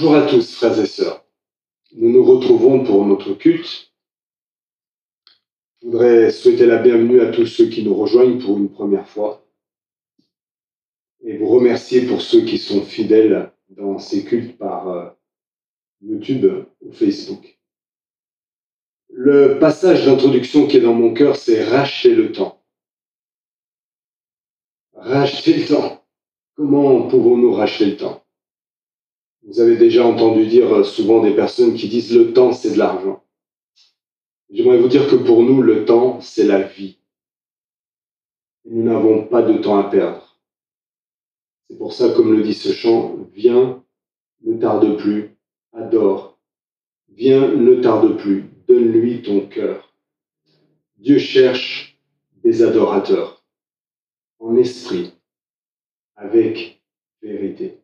Bonjour à tous, frères et sœurs. Nous nous retrouvons pour notre culte. Je voudrais souhaiter la bienvenue à tous ceux qui nous rejoignent pour une première fois et vous remercier pour ceux qui sont fidèles dans ces cultes par YouTube ou Facebook. Le passage d'introduction qui est dans mon cœur, c'est « racheter le temps ». Racheter le temps. Comment pouvons-nous racheter le temps? Vous avez déjà entendu dire souvent des personnes qui disent « le temps, c'est de l'argent ». J'aimerais vous dire que pour nous, le temps, c'est la vie. Et nous n'avons pas de temps à perdre. C'est pour ça, comme le dit ce chant, « Viens, ne tarde plus, adore. Viens, ne tarde plus, donne-lui ton cœur. » Dieu cherche des adorateurs, en esprit, avec vérité.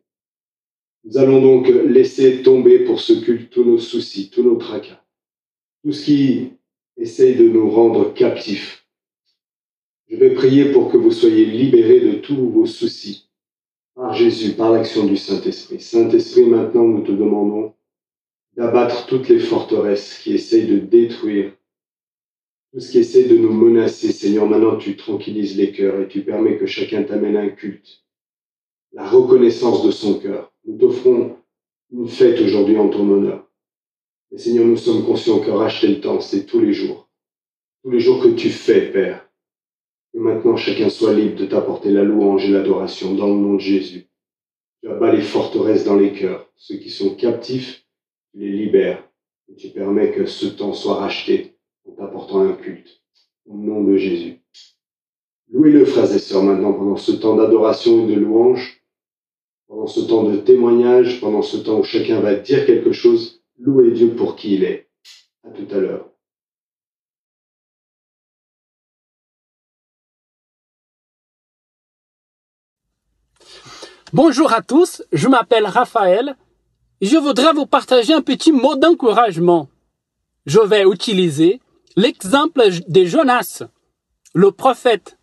Nous allons donc laisser tomber pour ce culte tous nos soucis, tous nos tracas, tout ce qui essaye de nous rendre captifs. Je vais prier pour que vous soyez libérés de tous vos soucis par Jésus, par l'action du Saint-Esprit. Saint-Esprit, maintenant, nous te demandons d'abattre toutes les forteresses qui essayent de détruire, tout ce qui essaie de nous menacer. Seigneur, maintenant, tu tranquillises les cœurs et tu permets que chacun t'amène un culte, la reconnaissance de son cœur. Nous t'offrons une fête aujourd'hui en ton honneur. Et Seigneur, nous sommes conscients que racheter le temps, c'est tous les jours que tu fais, Père. Que maintenant chacun soit libre de t'apporter la louange et l'adoration dans le nom de Jésus. Tu abats les forteresses dans les cœurs. Ceux qui sont captifs, tu les libères. Et tu permets que ce temps soit racheté en t'apportant un culte. Au nom de Jésus. Louez-le, frères et sœurs, maintenant, pendant ce temps d'adoration et de louange, pendant ce temps de témoignage, pendant ce temps où chacun va dire quelque chose, louez Dieu pour qui il est. À tout à l'heure. Bonjour à tous, je m'appelle Raphaël et je voudrais vous partager un petit mot d'encouragement. Je vais utiliser l'exemple de Jonas, le prophète.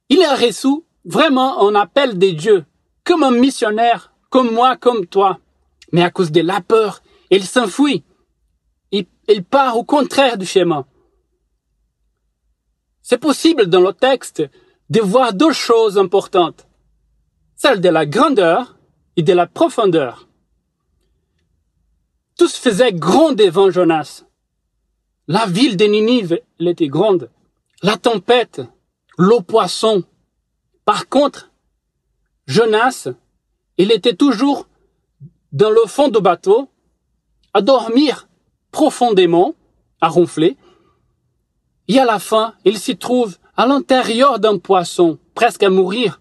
Il a reçu vraiment un appel de Dieu, comme un missionnaire, comme moi, comme toi. Mais à cause de la peur, il s'enfuit. Il part au contraire du chemin. C'est possible dans le texte de voir deux choses importantes. Celle de la grandeur et de la profondeur. Tout se faisait grand devant Jonas. La ville de Ninive, elle était grande. La tempête, l'eau poisson. Par contre, Jonas, il était toujours dans le fond du bateau, à dormir profondément, à ronfler. Et à la fin, il s'y trouve à l'intérieur d'un poisson, presque à mourir.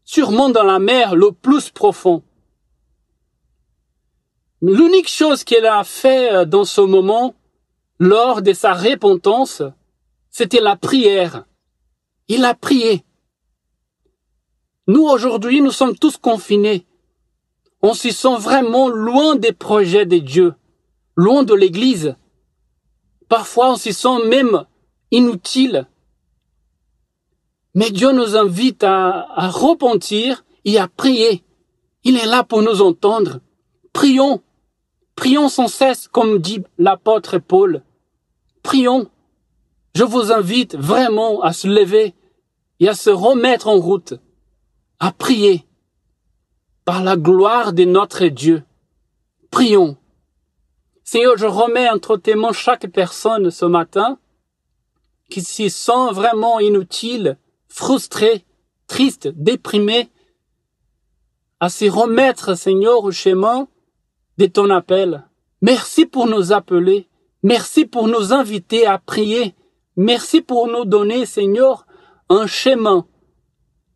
Sûrement dans la mer le plus profond. L'unique chose qu'il a fait dans ce moment, lors de sa repentance, c'était la prière. Il a prié. Nous, aujourd'hui, nous sommes tous confinés. On s'y sent vraiment loin des projets de Dieu, loin de l'Église. Parfois, on s'y sent même inutile. Mais Dieu nous invite à repentir et à prier. Il est là pour nous entendre. Prions. Prions sans cesse, comme dit l'apôtre Paul. Prions. Je vous invite vraiment à se lever et à se remettre en route. À prier. Par la gloire de notre Dieu. Prions. Seigneur, je remets entre tes mains chaque personne ce matin qui s'y sent vraiment inutile, frustré, triste, déprimé, à s'y remettre, Seigneur, au chemin de ton appel. Merci pour nous appeler. Merci pour nous inviter à prier. Merci pour nous donner, Seigneur, un chemin.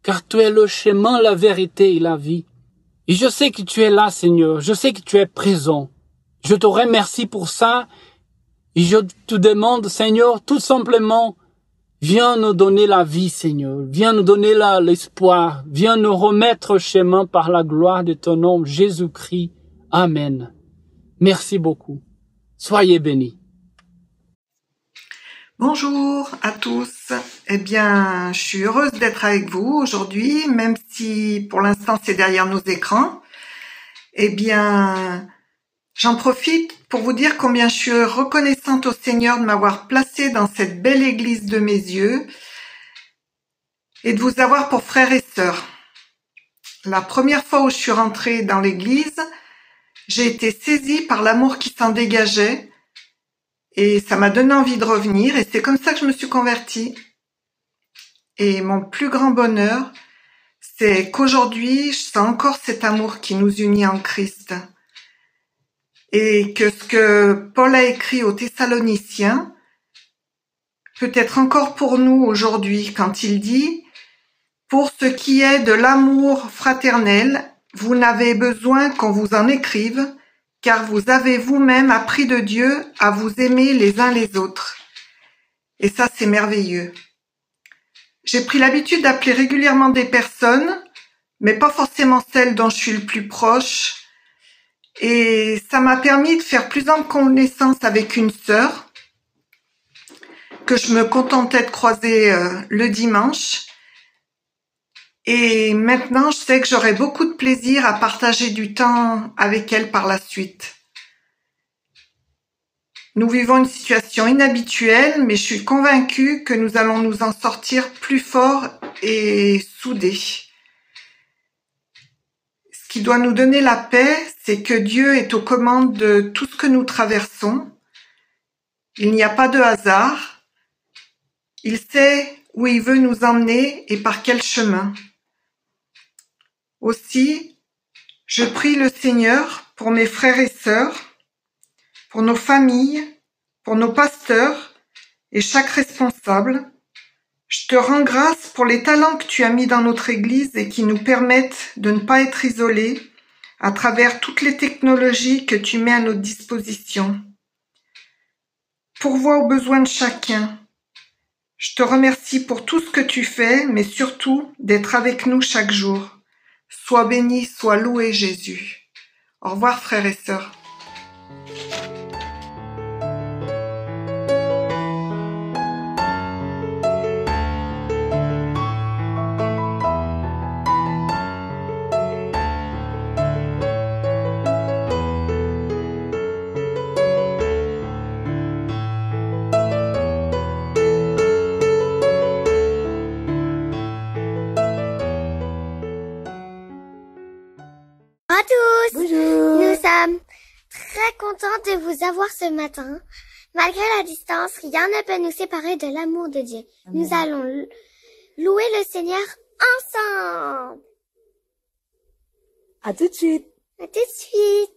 Car tu es le chemin, la vérité et la vie. Et je sais que tu es là, Seigneur. Je sais que tu es présent. Je te remercie pour ça. Et je te demande, Seigneur, tout simplement, viens nous donner la vie, Seigneur. Viens nous donner l'espoir. Viens nous remettre au chemin par la gloire de ton nom, Jésus-Christ. Amen. Merci beaucoup. Soyez bénis. Bonjour à tous. Eh bien, je suis heureuse d'être avec vous aujourd'hui, même si pour l'instant c'est derrière nos écrans. Eh bien, j'en profite pour vous dire combien je suis reconnaissante au Seigneur de m'avoir placée dans cette belle église de mes yeux et de vous avoir pour frères et sœurs. La première fois où je suis rentrée dans l'église, j'ai été saisie par l'amour qui s'en dégageait et ça m'a donné envie de revenir et c'est comme ça que je me suis convertie. Et mon plus grand bonheur, c'est qu'aujourd'hui, je sens encore cet amour qui nous unit en Christ. Et que ce que Paul a écrit aux Thessaloniciens peut être encore pour nous aujourd'hui quand il dit « Pour ce qui est de l'amour fraternel, vous n'avez besoin qu'on vous en écrive, car vous avez vous-même appris de Dieu à vous aimer les uns les autres. » Et ça, c'est merveilleux. J'ai pris l'habitude d'appeler régulièrement des personnes, mais pas forcément celles dont je suis le plus proche. Et ça m'a permis de faire plus ample connaissance avec une sœur que je me contentais de croiser le dimanche. Et maintenant, je sais que j'aurai beaucoup de plaisir à partager du temps avec elle par la suite. Nous vivons une situation inhabituelle, mais je suis convaincue que nous allons nous en sortir plus forts et soudés. Ce qui doit nous donner la paix, c'est que Dieu est aux commandes de tout ce que nous traversons. Il n'y a pas de hasard. Il sait où il veut nous emmener et par quel chemin. Aussi, je prie le Seigneur pour mes frères et sœurs, pour nos familles, pour nos pasteurs et chaque responsable. Je te rends grâce pour les talents que tu as mis dans notre Église et qui nous permettent de ne pas être isolés à travers toutes les technologies que tu mets à notre disposition. Pourvois aux besoins de chacun. Je te remercie pour tout ce que tu fais, mais surtout d'être avec nous chaque jour. Sois béni, sois loué Jésus. Au revoir frères et sœurs. Bonjour à tous. Bonjour. Nous sommes très contents de vous avoir ce matin. Malgré la distance, rien ne peut nous séparer de l'amour de Dieu. Amen. Nous allons louer le Seigneur ensemble. À tout de suite. À tout de suite.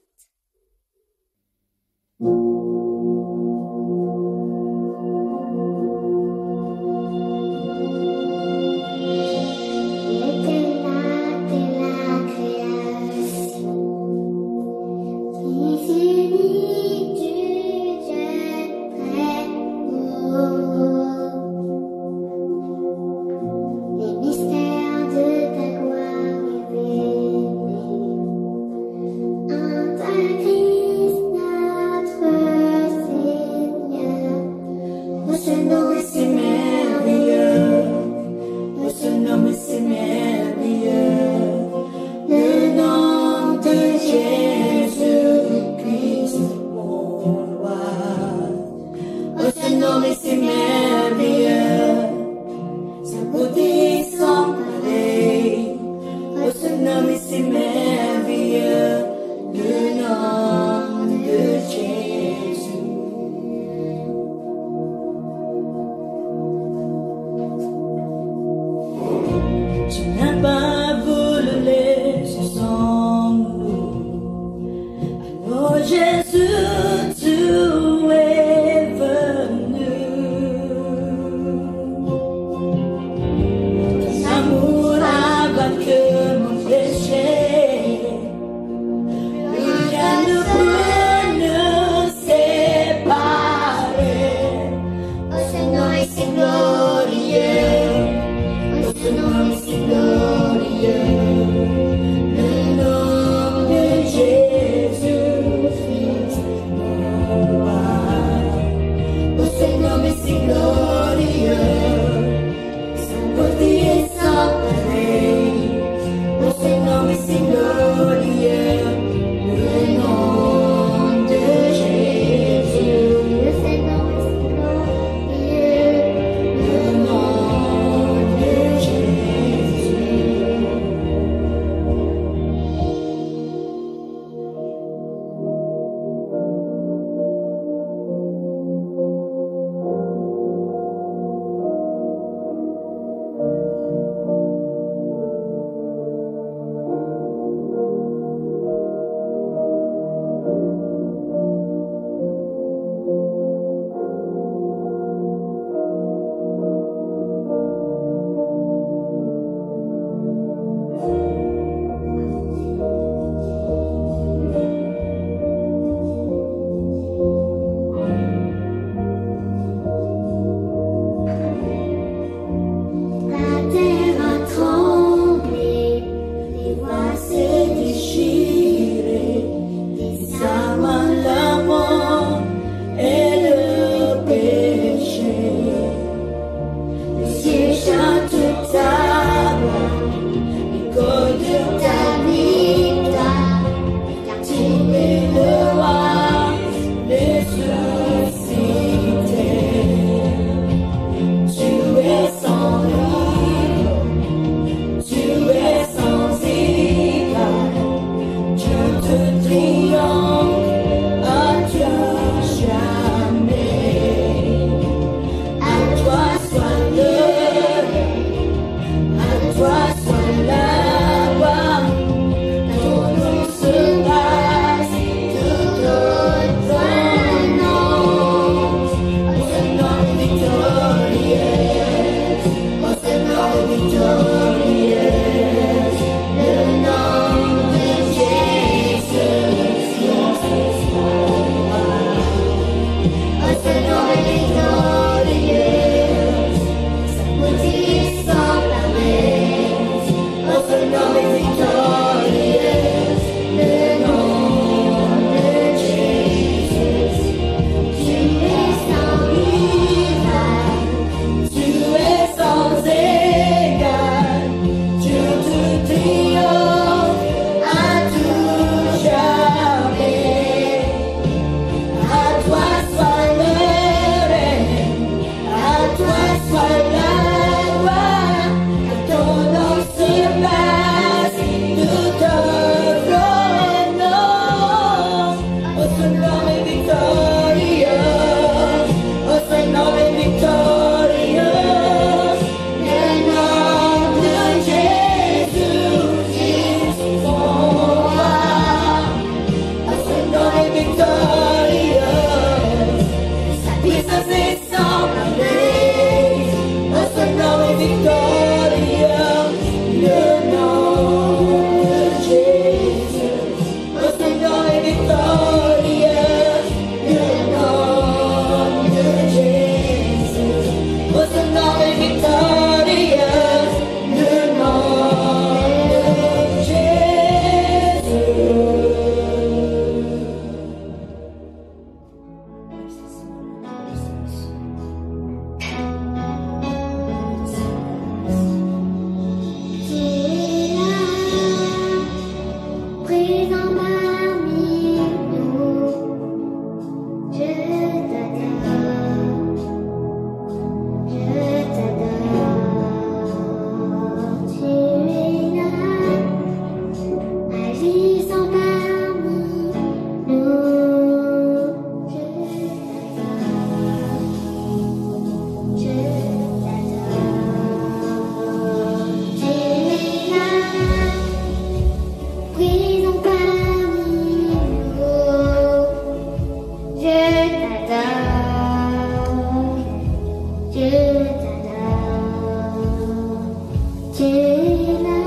Tu es là,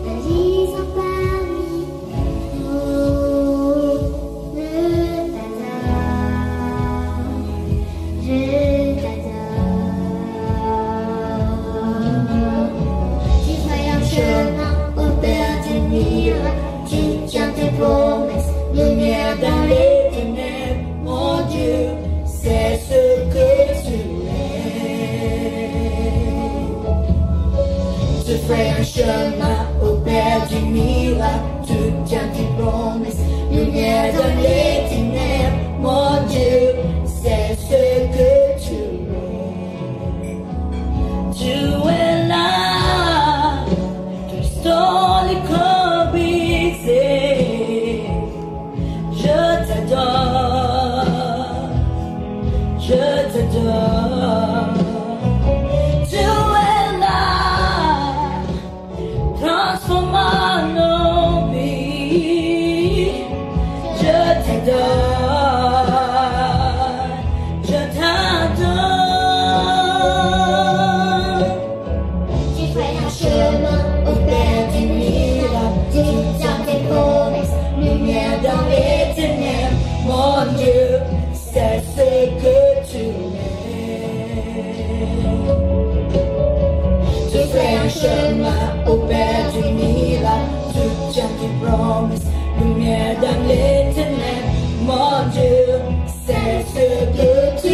agissant parmi nous. Je t'adore. Tu fais un chemin au Père du miracle. Tu tiens tes promesses, lumière dans les ténèbres. Mon Dieu, c'est ce que tu es. Tu fais un chemin au Père du miracle. Tu tiens tes promesses, lumière dans les ténèbres. Mon Dieu, c'est ce que tu es. Tu es là, tu restaures les corps brisés. Je t'adore, je t'adore. Tu es là, transformant nos vies. Je t'adore, je t'adore. Tu fais un chemin au Père du miracle. Tu tiens tes promesses, lumière dans les ténèbres. Mon Dieu, c'est ce que tu es. Tu fais un chemin au Père du miracle. Tu tiens tes promesses, lumière dans les ténèbres. Mon Dieu, c'est ce que tu es.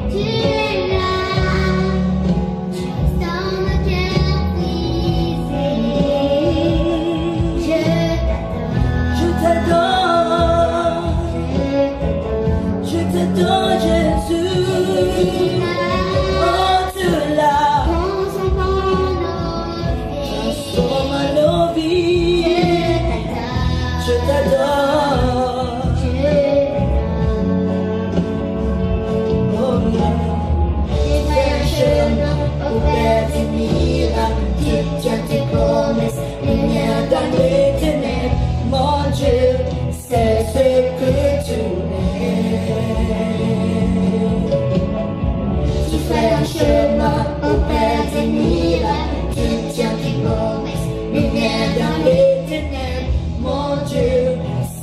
Tu es là, dans le cœur brisé. Je t'adore, je t'adore, Jésus. Oh, tu es là, transforme nos vies. Je t'adore. Oh, tu fais un chemin au Père du miracle. Tu tiens tes promesses, lumière dans les ténèbres. Mon Dieu, c'est ce que tu es. Tu fais un chemin au Père du miracle. Tu tiens tes promesses, lumière dans les ténèbres. Mon Dieu,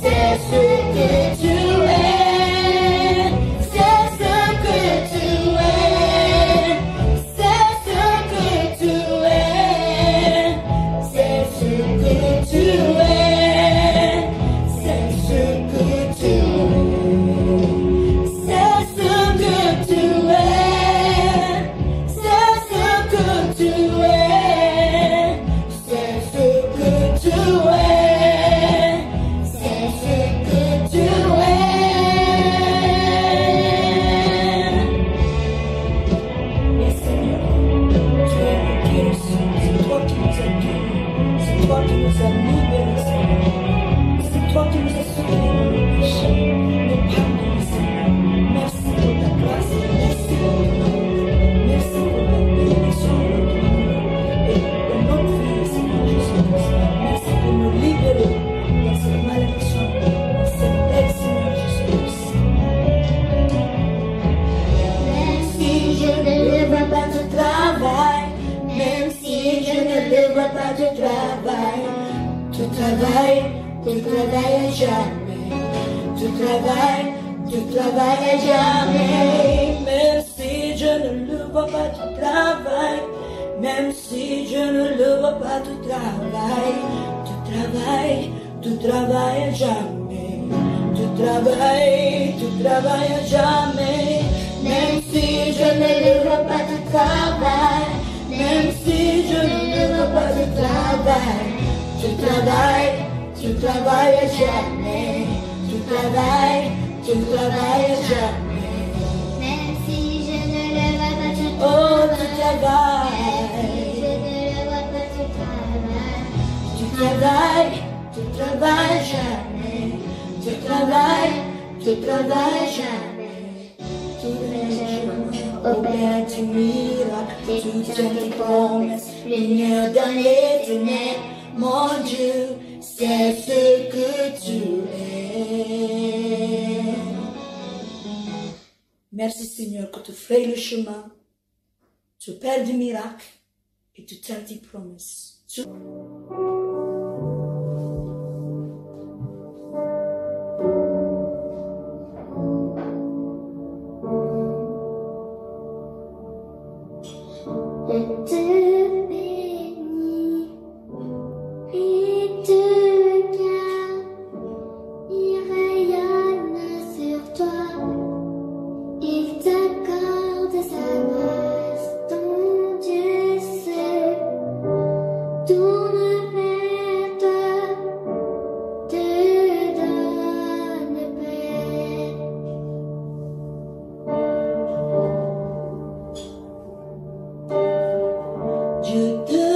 c'est ce que tu es. C'est ce que tu es. C'est ce que tu es. C'est ce que tu es. C'est ce que tu es. C'est ce que tu es. C'est ce que tu es. C'est ce que tu es. C'est ce que tu es. Mais Seigneur, tu es le guérisseur. C'est toi qui nous as guéris. C'est toi qui nous as libérés, Seigneur. C'est toi qui nous as sauvés de nos péchés. Nous pardonne, Seigneur. Merci pour ta grâce. Merci pour ton amour. Merci pour ta bénédiction de notre vie et de notre vie, Seigneur Jésus-Christ. Merci pour nous libérer dans cette malédiction, dans cette bête, Seigneur Jésus-Christ. Même si je ne le vois pas de travail, même si je ne le vois pas de travail, tu travailles jamais. Tu travailles jamais. Même si je ne le vois pas de travail, même si je ne le vois pas de travail, tu travailles jamais. Tu travailles jamais. Même si je ne le vois pas de travail, même si je ne le vois pas de travail, tu travailles jamais. Tu travailles jamais. Même si je ne le vois pas de travail, oh, tu travailles. Je ne le vois pas de travail. Tu travailles jamais. Tu travailles jamais. Tu fais chemin au Père du miracle. Tu tiens tes promesses, lumière dans les ténèbres. Mon Dieu, c'est ce que tu es. Merci Seigneur que tu frayes le chemin tu Père du miracle et tu tiens tes promesses. Je te bénis et te garde, il rayonne sur toi, il t'accorde sa grâce, ton Dieu seul tourne vers toi, te donne paix. Dieu te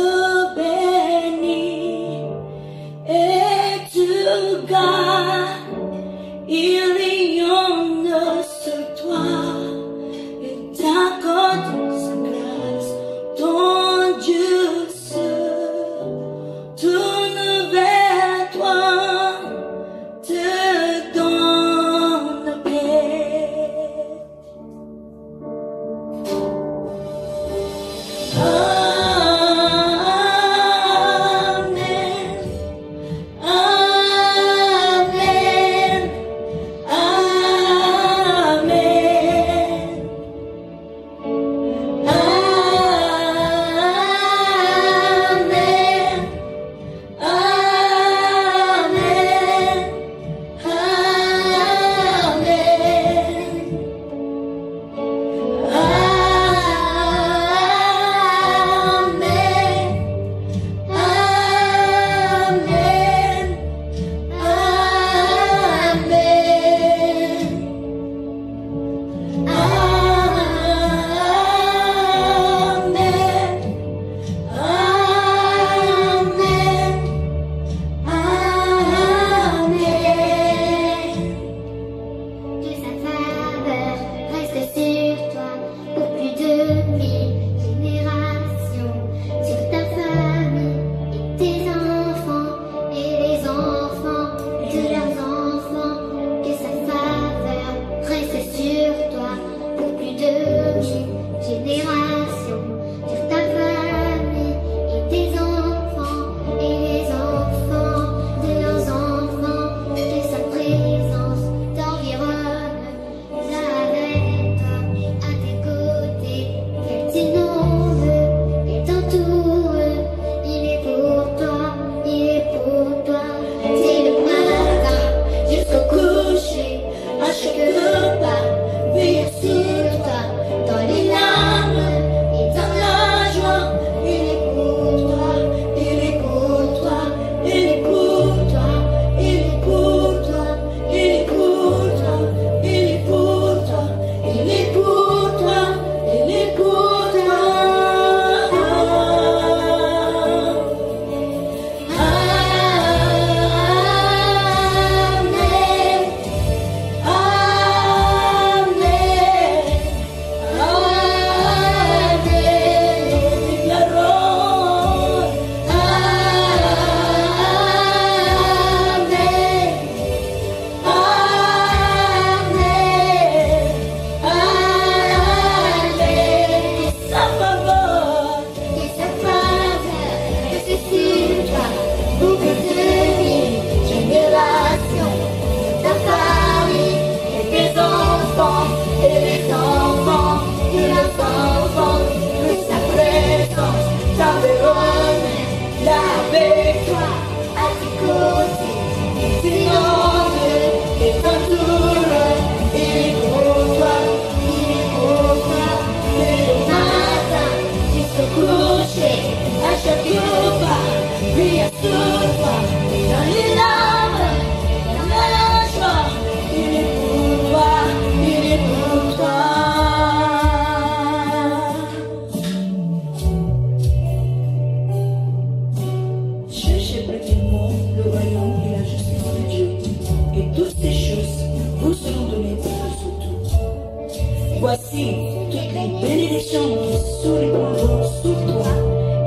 bénit et te garde, il rayonne sur toi et t'accorde sa grâce, ton Dieu seul tourne vers toi, te donne paix. Voici toutes les bénédictions qui s'ouvriront sur toi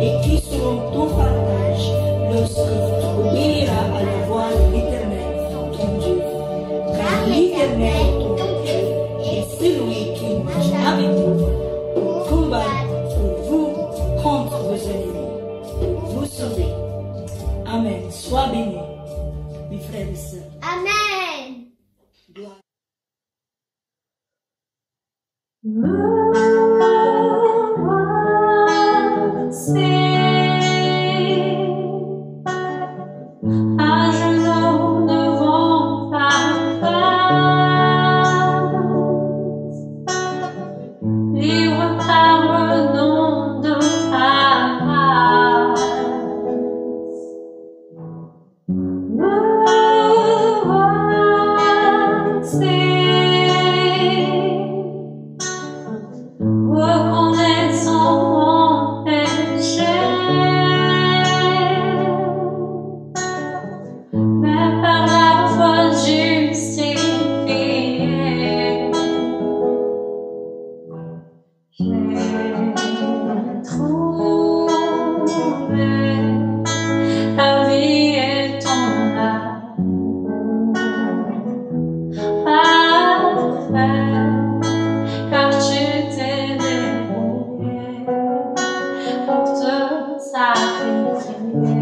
et qui seront ton partage lorsque tu obéiras à la voix de l'Éternel, ton Dieu. Car l'Éternel, ton Dieu, est celui qui marche avec vous pour combattre pour vous sauver. Amen. Sois béni, mes frères et sœurs. Amen. Gloire. À genoux devant ta face, libre par le nom de ta grâce. Me voici, reconnaissant mon péché. Mais par la foi justifiée, j'ai trouvé la vie et ton amour parfait, car tu t'es débrouillé pour te sacrifier.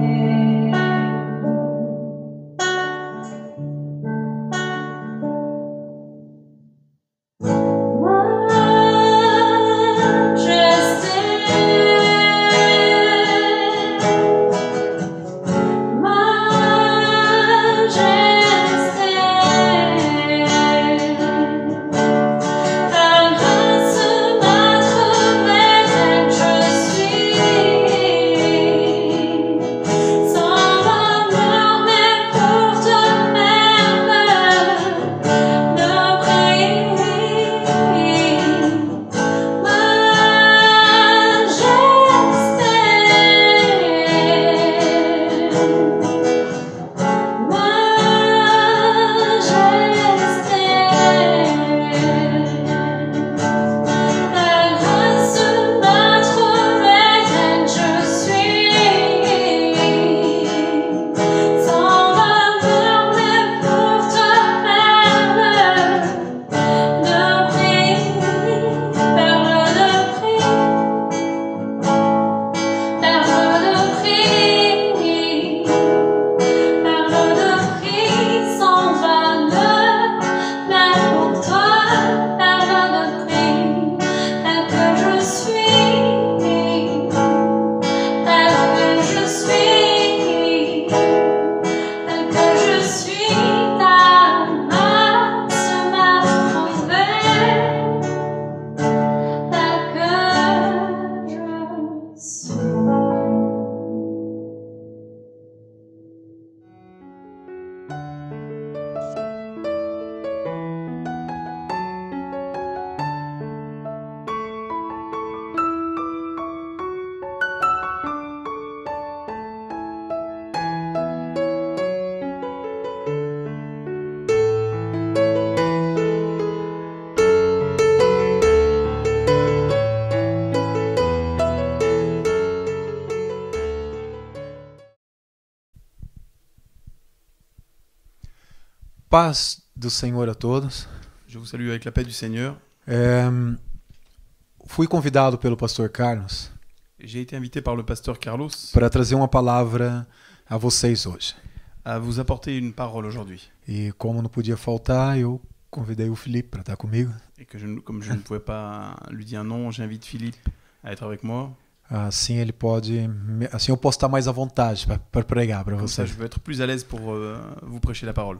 Paz do Senhor a todos. Je vous salue avec la paix du Seigneur. Fui convidado pelo pastor Carlos J'ai été invité par le pasteur Carlos para trazer uma palavra a vocês hoje. à vous apporter une parole aujourd'hui. E como não podia faltar, eu convidei o Felipe para estar comigo. Et que comme je ne pouvais pas lui dire non, j'invite Philippe à être avec moi. Assim ele pode, assim eu posso estar mais à vontade para pregar para Comme ça, vocês. je veux être plus à l'aise pour vous prêcher la parole.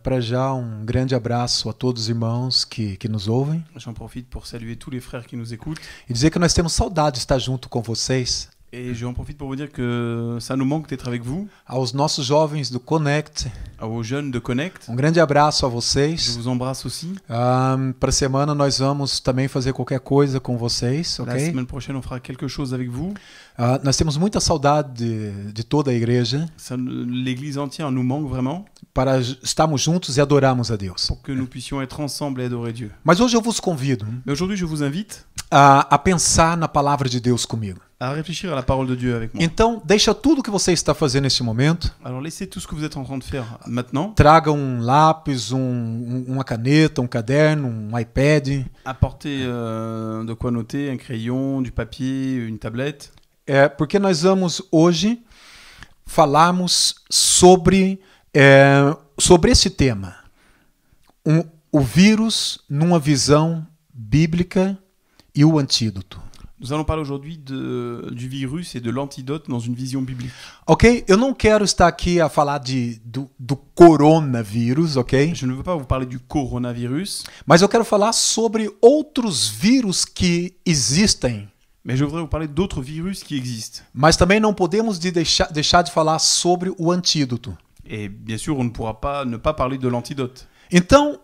Para já grande abraço a todos os irmãos que nos ouvem J'en profite pour saluer tous les frères qui nous écoutent. e dizer que nós temos saudade de estar junto com vocês. Et j'en profite pour vous dire que ça nous manque d'être avec vous, Aos nossos jovens do Connect, aux jeunes de Connect. grande abraço a Je vocês. vous embrasse aussi. Para a semana nós vamos também fazer qualquer coisa com vocês, La ok? semaine prochaine, on fera quelque chose avec vous. Nós temos muita saudade de toda a igreja L'église entière nous manque vraiment para estarmos juntos e adorarmos a Deus. pour que nous puissions être ensemble et adorer Dieu. Mas hoje eu vos convido Mais aujourd'hui, je vous invite a pensar na palavra de Deus comigo. à réfléchir à la parole de Dieu avec moi. Então, deixa tudo que você está fazendo neste momento, Alors laissez tout ce que vous êtes en train de faire maintenant. traga lápis, uma caneta, caderno, iPad Apportez de quoi noter, un crayon, du papier, une tablette. porque nós vamos hoje falarmos sobre esse tema. O vírus numa visão bíblica e o antídoto. Nous allons parler aujourd'hui du virus et de l'antidote dans une vision biblique. Ok? Eu não quero estar aqui a falar do coronavírus, ok? Je ne veux pas vous parler du coronavirus, Mas eu quero falar sobre outros vírus que existem. mais je voudrais vous parler d'autres virus qui existent. Mas também não podemos deixar de falar sobre o antídoto. Et bien sûr, on ne pourra pas ne pas parler de l'antidote. Então,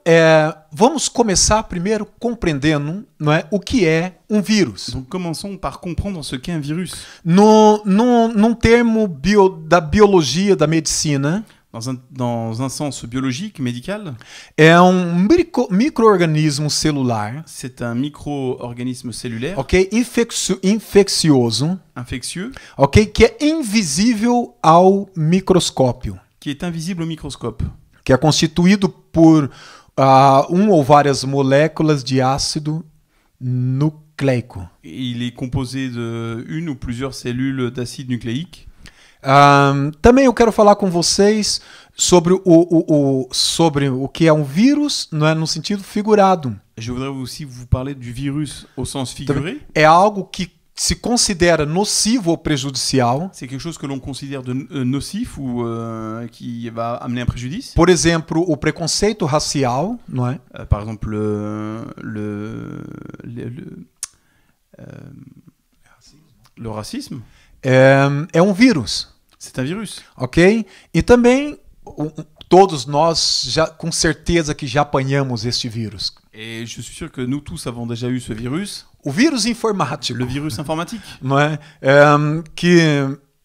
vamos começar primeiro compreendendo, não é, o que é um vírus. Donc commençons par comprendre ce qu'est un virus. Num termo da biologia, da medicina, Dans un sens biologique, médical, é micro-organismo celular, c'est un micro-organisme cellulaire, ok, infeccioso, infectieux, ok, que é invisível ao microscópio, qui est invisible au microscope, que é constituído por ou várias moléculas de ácido nucleico. Il est composé de une ou plusieurs cellules d'acide nucléique. Também eu quero falar com vocês sobre o que é um vírus, não é, no sentido figurado. Je voudrais aussi vous parler du virus au sens figuré. É algo que se considera nocivo ou prejudicial. C'est quelque chose que l'on considère de nocif ou qui va amener un préjudice. Por exemplo, o preconceito racial, não é? Par exemple, le racisme. É um vírus. C'est un virus. Ok? E também todos nós já com certeza que já apanhamos este vírus. Et je suis sûr que nous tous avons déjà eu ce virus. O vírus informático. Le virus informatique. Não é? Que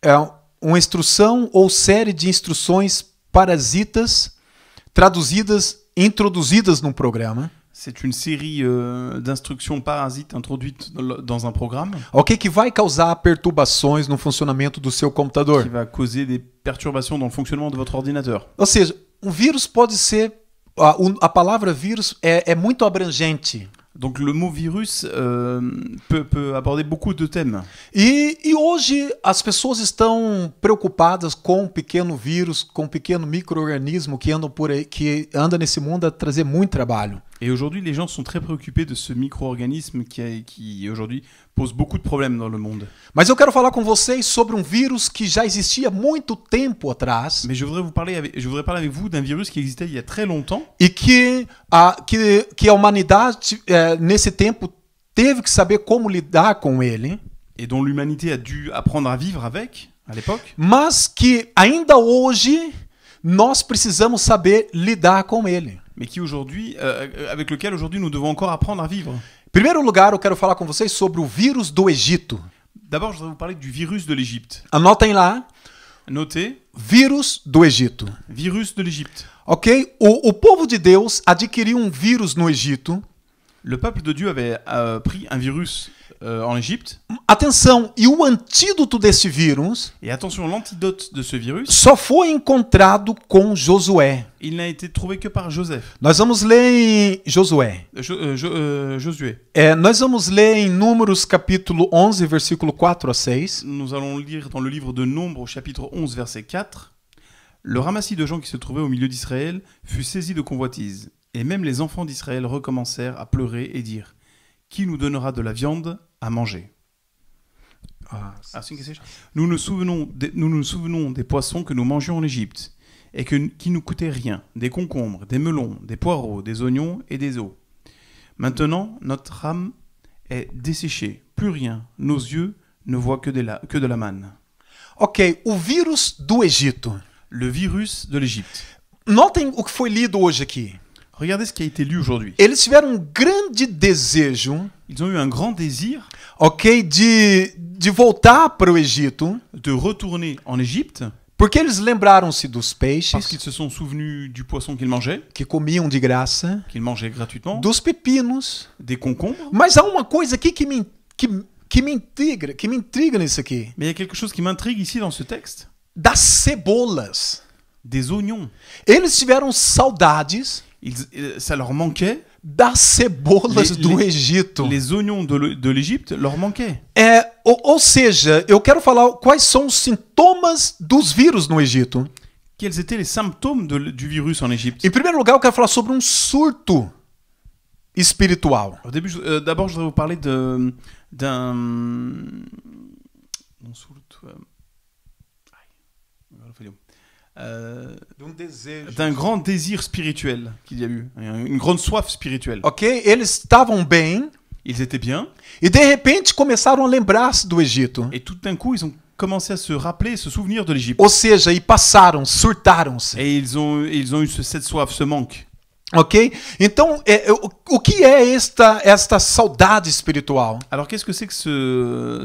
é uma instrução ou série de instruções parasitas introduzidas num programa. C'est une série d'instructions parasites introduites dans un programme. Ok, que vai causar perturbações no funcionamento do seu computador. Qui va causer des perturbations dans le fonctionnement de votre ordinateur. Ou seja, um vírus pode ser... A palavra vírus é muito abrangente. Donc le mot virus peut aborder beaucoup de thèmes. E hoje as pessoas estão preocupadas com um pequeno vírus, com um pequeno micro-organismo que anda por aí, que anda nesse mundo a trazer muito trabalho. Et aujourd'hui, les gens sont très préoccupés de ce micro-organisme qui aujourd'hui pose beaucoup de problèmes dans le monde. Mas eu quero falar com vocês sobre um vírus que já existia muito tempo atrás. Mais je voudrais parler avec vous d'un virus qui existait il y a très longtemps. E que a humanidade nesse tempo teve que saber como lidar com ele. Et dont l'humanité a dû apprendre à vivre avec à l'époque. Mas que ainda hoje nós precisamos saber lidar com ele. Mais qui aujourd'hui, avec lequel aujourd'hui nous devons encore apprendre à vivre. Em primeiro lugar, eu quero falar com vocês sobre o vírus do Egito. D'abord, je voudrais vous parler du virus de l'Égypte. Anotem lá. Notez. Vírus do Egito. Virus de l'Égypte. Ok? O povo de Deus adquiriu um vírus no Egito. Le peuple de Dieu avait pris un virus en Égypte. Atenção, e o antídoto desse vírus... Et attention, l'antidote de ce virus... Só foi encontrado com Josué. Il n'a été trouvé que par Joseph. Nós vamos ler em Josué. Josué. Nós vamos ler em Números capítulo 11, versículo 4 a 6. Nous allons lire dans le livre de Nombres au chapitre 11, verset 4. Le ramassis de gens qui se trouvaient au milieu d'Israël fut saisi de convoitise. Et même les enfants d'Israël recommencèrent à pleurer et dire: Qui nous donnera de la viande à manger? Nous nous souvenons des poissons que nous mangions en Égypte, et qui nous coûtaient rien, des concombres, des melons, des poireaux, des oignons et des os. Maintenant, notre âme est desséchée, plus rien, nos yeux ne voient que de la manne. Ok, o vírus do Egito. Le virus de l'Égypte. Notem o que foi lido hoje aqui. Regardez ce qui a été lu aujourd'hui. Eles tiveram grande desejo. Ils ont eu un grand désir. Ok, de voltar para o Egito. De retourner en Égypte. Porque eles lembraram-se dos peixes. Parce qu'ils se sont souvenus du poisson qu'ils mangeaient. Que comiam de graça. Qu'ils mangeaient gratuitement. Dos pepinos. Des concombres. Mas há uma coisa aqui que me intriga nisso aqui. Mais il y a quelque chose qui m'intrigue ici dans ce texte. Das cebolas. Des oignons. Eles tiveram saudades. Ça leur manquait. Das cebolas do Egito. Les oignons de l'Égypte leur manquaient. Ou seja, eu quero falar quais são os sintomas dos vírus no Egito. Quels étaient les symptômes du virus en Égypte? Em primeiro lugar, eu quero falar sobre um surto espiritual. Au début, d'abord, je voudrais vous parler d'un grand désir spirituel qu'il y a eu, une grande soif spirituelle. Ok? Eles estavam bem Ils étaient bien, e de repente começaram a lembrar-se do Egito. et tout d'un coup, ils ont commencé à se rappeler, se souvenir de l'Égypte. Ou seja, e passaram, surtaram-se. Et ils ont eu cette soif, ce manque. Ok? Então, o que é esta saudade espiritual? Alors, qu'est-ce que c'est que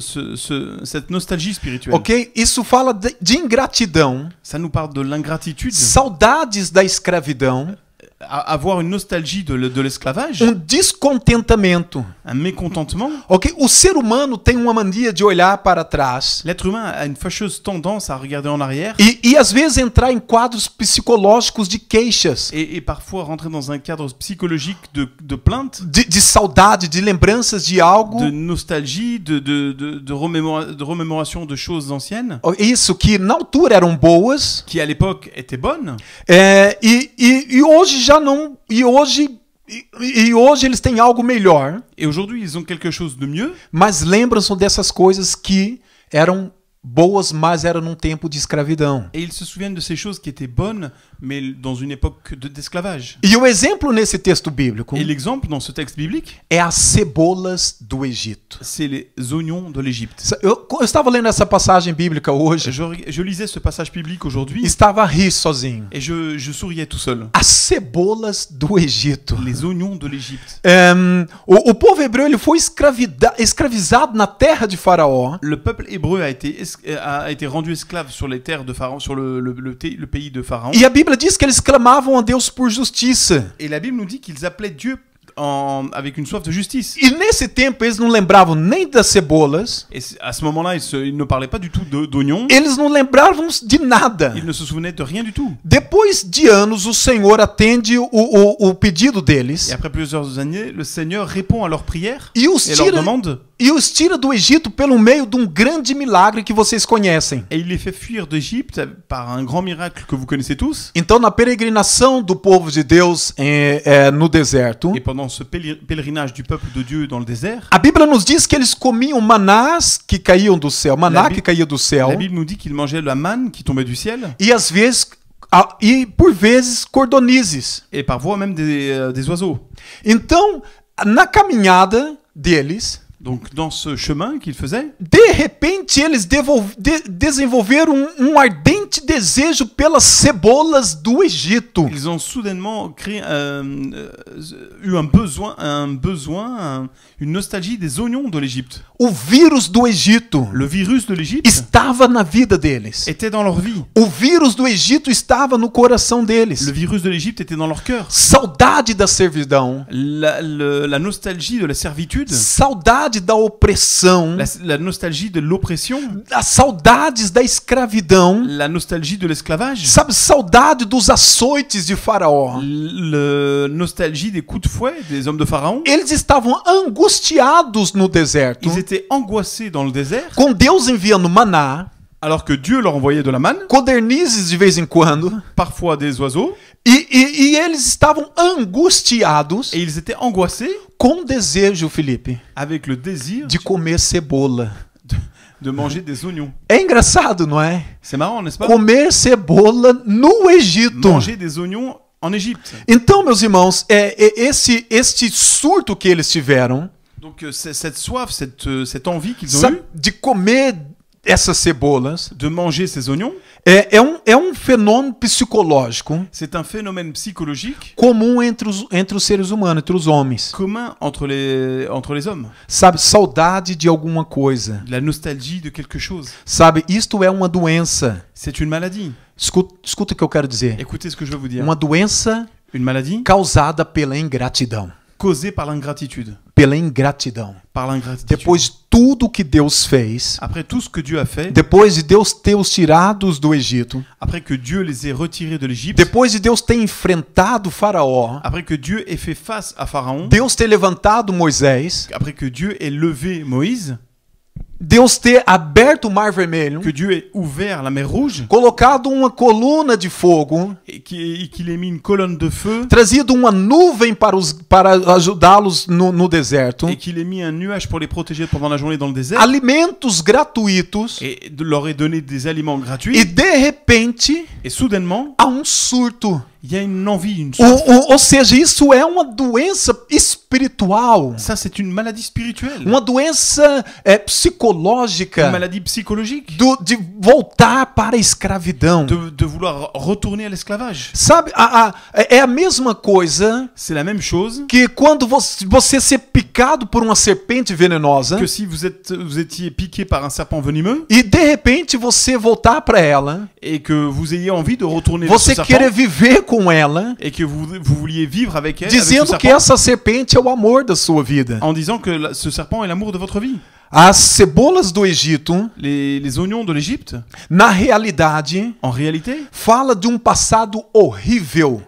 cette nostalgie spirituelle? Ok? Isso fala de ingratidão, Ça nous parle de l'ingratitude, saudades da escravidão, avoir une nostalgie de l'esclavage, descontentamento. un mécontentement. Ok? O ser humano tem uma mania de olhar para trás L'être humain a une fâcheuse tendance à regarder en arrière e às vezes entrar em quadros psicológicos de queixas, et parfois rentrer dans un cadre psychologique de plainte, de saudade, de lembranças de algo. de nostalgie, de remémoration de choses anciennes Isso que na altura eram boas, qui à l'époque étaient bonnes. e hoje já não. E hoje eles têm algo melhor, Et aujourd'hui, ils ont quelque chose de mieux, mas lembram-se dessas coisas que eram boas, mas eram num tempo de escravidão. et ils se souviennent de ces choses qui étaient bonnes, mais dans une époque d'esclavage. E o exemplo nesse texto bíblico Et l'exemple dans ce texte biblique, é as cebolas do Egito. c'est les oignons de l'Égypte. Eu estava lendo essa passagem bíblica hoje, Je lisais ce passage biblique aujourd'hui estava a rir sozinho. et je souriais tout seul. As cebolas do Egito. Les oignons de l'Égypte. O povo hebreu ele foi escravizado na terra de Faraó. Le peuple hébreu a été rendu esclave sur les terres de Pharaon, sur le pays de Pharaon. E a Bíblia diz que eles clamavam a Deus por justiça. Et la Bible nous dit qu'ils appelaient Dieu avec une soif de justice. E nesse tempo eles não lembravam nem das cebolas, Et à ce moment-là, ils ne parlaient pas du tout d'oignons. eles não lembravam de nada. Ils ne se souvenaient de rien du tout. Depois de anos, o Senhor atende o pedido deles Et après plusieurs années, le Seigneur répond à leurs prières e os et leur tira, demande. e os tira do Egito pelo meio de um grande milagre que vocês conhecem. Et il les fait fuir d'Égypte par un grand miracle que vous connaissez tous. Então, na peregrinação do povo de Deus no deserto, Et pendant ce pèlerinage du peuple de Dieu dans le désert, a Bíblia nos diz que eles comiam manás que caíam do céu, maná que caía do céu, la Bible nous dit qu'ils mangeaient la manne qui tombait du ciel e às vezes por vezes cordonizes. et parfois même des oiseaux. Então, na caminhada deles, Donc dans ce chemin qu'ils faisaient, de repente eles desenvolveram ardente desejo pelas cebolas do Egito. ils ont soudainement eu un besoin, une nostalgie des oignons de l'Égypte. O vírus do Egito Le virus de l'Égypte estava na vida deles. était dans leur vie. O vírus do Egito estava no coração deles. Le virus de l'Égypte était dans leur cœur. Saudade da servidão, La nostalgie de la servitude, saudade da opressão, la nostalgie de l'oppression, as saudades da escravidão, la nostalgie de l'esclavage, sabe, saudade dos açoites de Faraó. la nostalgie des coups de fouet des hommes de Pharaon. Eles estavam angustiados no deserto, Ils étaient angoissés dans le désert, com Deus enviando maná, alors que Dieu leur envoyait de la manne, codornizes de vez em quando, parfois des oiseaux, e eles estavam angustiados et ils étaient angoissés com desejo, Felipe, avec le désir de comer cebola. de manger des oignons. É engraçado, não é? C'est marrant, n'est-ce pas? Comer cebola no Egito. Manger des oignons en Égypte. Então, meus irmãos, este surto que eles tiveram, Donc cette soif, cette envie qu'ils ont sabe, eue de comer essas cebolas, de manger ces oignons, é um fenômeno psicológico c'est un phénomène psychologique comum entre os seres humanos, entre os homens. commun entre les hommes. Sabe, saudade de alguma coisa. La nostalgie de quelque chose. Sabe, isto é uma doença. C'est une maladie. Escuta o que eu quero dizer. Écoutez ce que je veux vous dire. Uma doença Une maladie causada pela ingratidão. causée par l'ingratitude. Pela ingratidão. Par l'ingratitude. Depois de tudo que Deus fez, Après tout ce que Dieu a fait, depois de Deus ter os tirados do Egito, après que Dieu les ait retirés de l'Égypte, depois de Deus ter enfrentado Faraó, après que Dieu ait fait face à Pharaon, Deus ter levantado Moisés, après que Dieu ait levé Moïse, Deus ter aberto o Mar Vermelho, que Dieu ait ouvert la mer Rouge colocado uma coluna de fogo, et qu'il ait mis une colonne de feu trazido uma nuvem para ajudá-los no deserto, et qu'il ait mis un nuage pour les protéger pendant la journée dans le désert alimentos gratuitos, et leur ait donné des aliments e gratuits, de repente et soudainement, há surto. il y a une envie, une soif. Ou seja, isso é uma doença espiritual, Ça, c'est une maladie spirituelle, uma doença une psicológica maladie psychologique, de voltar para a escravidão. de vouloir retourner à l'esclavage. Sabe, é a mesma coisa C'est la même chose que quando você ser picado por uma serpente venenosa que si vous étiez piqué par un serpent venimeux e de repente você voltar para ela, et que vous ayez envie de retourner vers ce você querer serpent viver com ela, et que vous vouliez vivre avec elle, avec ce dizendo que serpent, essa serpente é o amor da sua vida. en disant que ce serpent est l'amour de votre vie. As cebolas do Egito, Les oignons de l'Égypte, na realidade, en réalité, fala de passado horrível,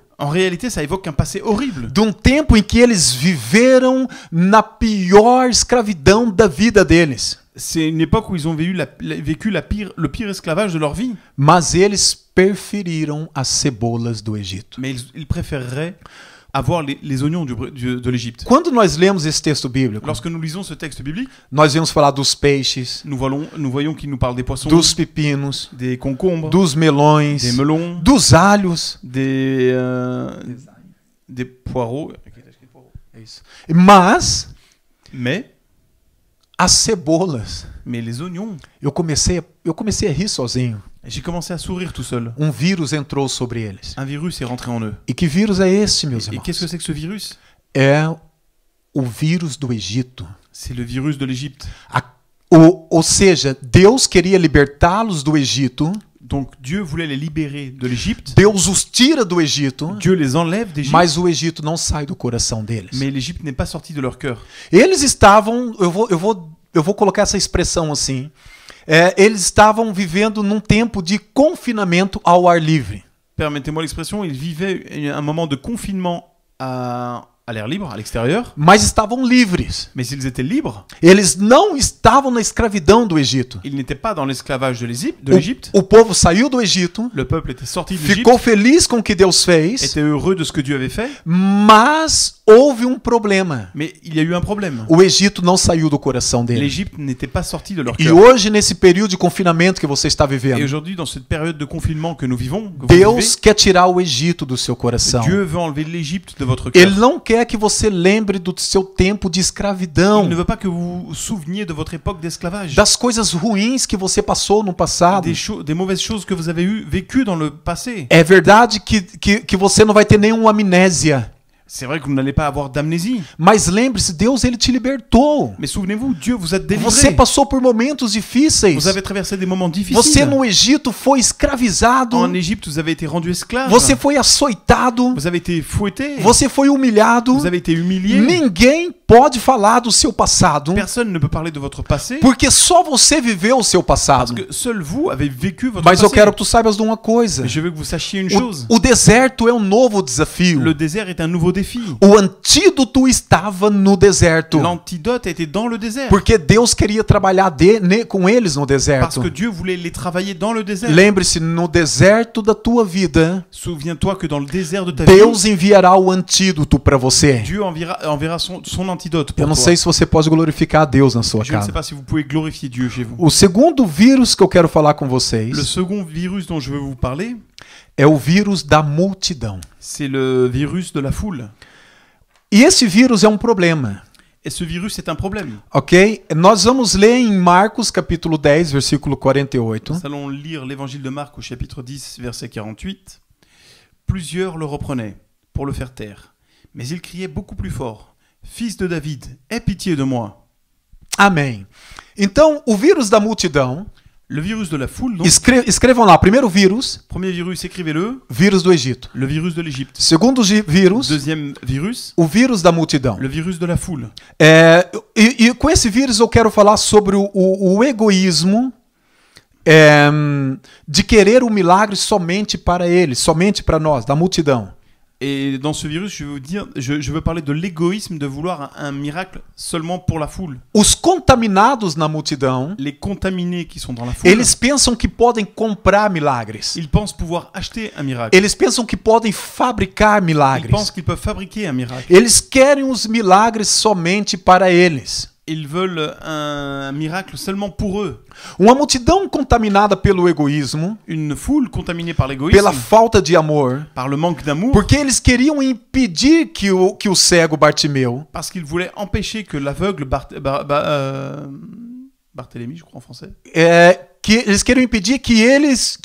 ça évoque un passé horrible. de tempo em que eles viveram na pior escravidão da vida deles. C'est une époque où ils ont vécu le pire esclavage de leur vie. Mas eles preferiram as cebolas do Egito. Mais ils préféreraient avoir les oignons de l'Égypte. Quando nós lemos esse texto bíblico, Lorsque nous lisons ce texte biblique, nós vemos falar dos peixes, nous voyons qu'il nous parle des poissons, dos pepinos, des concombres, dos melões, des melons, dos alhos. des poireaux. Mas Mais as cebolas, les oignons, eu comecei a rir sozinho. j'ai commencé à sourire tout seul. Vírus entrou sobre eles. Un virus est rentré en eux. E que vírus é esse, meus Et irmãos? qu'est-ce que c'est que ce virus? É o vírus do Egito. C'est le virus de l'Égypte. Ou seja, Deus queria libertá-los do Egito. Donc Dieu voulait les libérer de l'Égypte. Deus os tira do Egito. Dieu les enlève d'Égypte. Mas o Egito não sai do coração deles. Mais l'Égypte n'est pas sortie de leur cœur. Eles estavam, eu vou colocar essa expressão assim. Eles estavam vivendo num tempo de confinamento ao ar livre. Permettez-moi l'expression, ils vivaient un moment de confinement à l'air libre, à l'extérieur. Mas estavam livres. Mais ils étaient libres. Eles não estavam na escravidão do Egito. Ils n'étaient pas dans l'esclavage de l'Égypte. O povo saiu do Egito. Le peuple était sorti de l'Égypte. Ficou feliz com o que Deus fez. Était heureux de ce que Dieu avait fait. Mas houve problema. Mais il y a eu un problème. O Egito não saiu do coração deles. L'Égypte n'était pas sortie de leur E cœur. hoje, nesse período de confinamento que você está vivendo, Et aujourd'hui, dans cette période de confinement que nous vivons, que vous Deus vivez, quer tirar o Egito do seu coração. Dieu veut enlever l'Égypte de votre cœur. Ele não quer que você lembre do seu tempo de escravidão, Il ne veut pas que vous vous souveniez de votre époque d'esclavage. das coisas ruins que você passou no passado. Des mauvaises choses que vous avez vécues dans le passé. É verdade que você não vai ter nenhuma amnésia. C'est vrai que vous n'allez pas avoir d'amnésie. Mas lembre-se, Deus ele te libertou. Mais souvenez-vous, Dieu vous a délivré. Você passou por momentos difíceis. Vous avez traversé des moments difficiles. Você no Egito foi escravizado. En Égypte, vous avez été rendu esclave. Você foi açoitado. Vous avez été fouetté. Você foi humilhado. Vous avez été humilié. Ninguém pode falar do seu passado. Personne ne peut parler de votre passé. Porque só você viveu o seu passado. Parce que seul vous avez vécu votre Mas passé. eu quero que tu saibas de uma coisa. Mais je veux que vous sachiez une chose. O deserto é novo desafio. Le désert est un nouveau défi. O antídoto estava no deserto. L'antidote était dans le désert. Porque Deus queria trabalhar com eles no Parce deserto. que Dieu voulait les travailler dans le désert. Lembre-se, no deserto da tua vida, Souviens-toi que dans le désert de ta vie, Deus enviará o antídoto para você. Dieu enverra son antidote pour Eu não toi. sei se você pode glorificar a Deus na sua Je ne sais casa. pas si vous pouvez glorifier Dieu chez vous. O segundo vírus que eu quero falar com Le vocês second virus dont je veux vous parler, é o vírus da multidão. c'est le virus de la foule. E esse vírus é problema. Et ce virus est un problème. Ok? Nós vamos ler em Marcos capítulo 10, versículo 48. Nous allons lire l'évangile de Marc au chapitre 10, verset 48. Plusieurs le reprenaient pour le faire taire. Mais il criait beaucoup plus fort. « Fils de David, aie pitié de moi !» Amém. Então, o vírus da multidão, Le virus de la foule, donc, escrevam lá, primeiro vírus, premier virus, écrivez-le, vírus do Egito. le virus de l'Égypte. Segundo vírus, Deuxième virus, o vírus da multidão. le virus de la foule. E com esse vírus eu quero falar sobre o egoísmo de querer o milagre somente para eles, somente para nós, da multidão. Et dans ce virus, je veux parler de l'égoïsme de vouloir un miracle seulement pour la foule. Os contaminados na multidão, Les contaminés qui sont dans la foule, eles pensam que podem comprar milagres. ils pensent pouvoir acheter un miracle. Eles pensam que podem fabricar Ils milagres. pensent qu'ils peuvent fabriquer un miracle. Eles querem os milagres somente para eles. Ils veulent un miracle seulement pour eux. Uma multidão contaminada pelo egoísmo, Une foule contaminée par l'égoïsme, pela falta de amor, par le manque d'amour, porque eles queriam impedir que o cego Bartimeu parce qu'ils voulaient empêcher que l'aveugle Barthélemy, je crois en français, eles queriam impedir que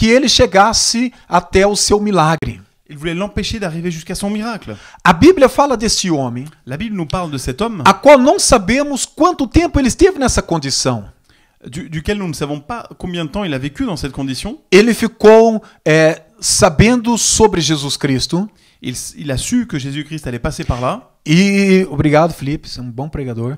ele chegasse até o seu milagre. ils voulaient l'empêcher d'arriver jusqu'à son miracle. A Bíblia fala desse homem, La Bible nous parle de cet homme a qual não sabemos quanto tempo ele esteve nessa condição. duquel nous ne savons pas combien de temps il a vécu dans cette condition. Ele ficou sabendo sobre Jesus Cristo. Il a su que Jésus-Christ allait passer par là. E obrigado, Felipe, você é um bom pregador.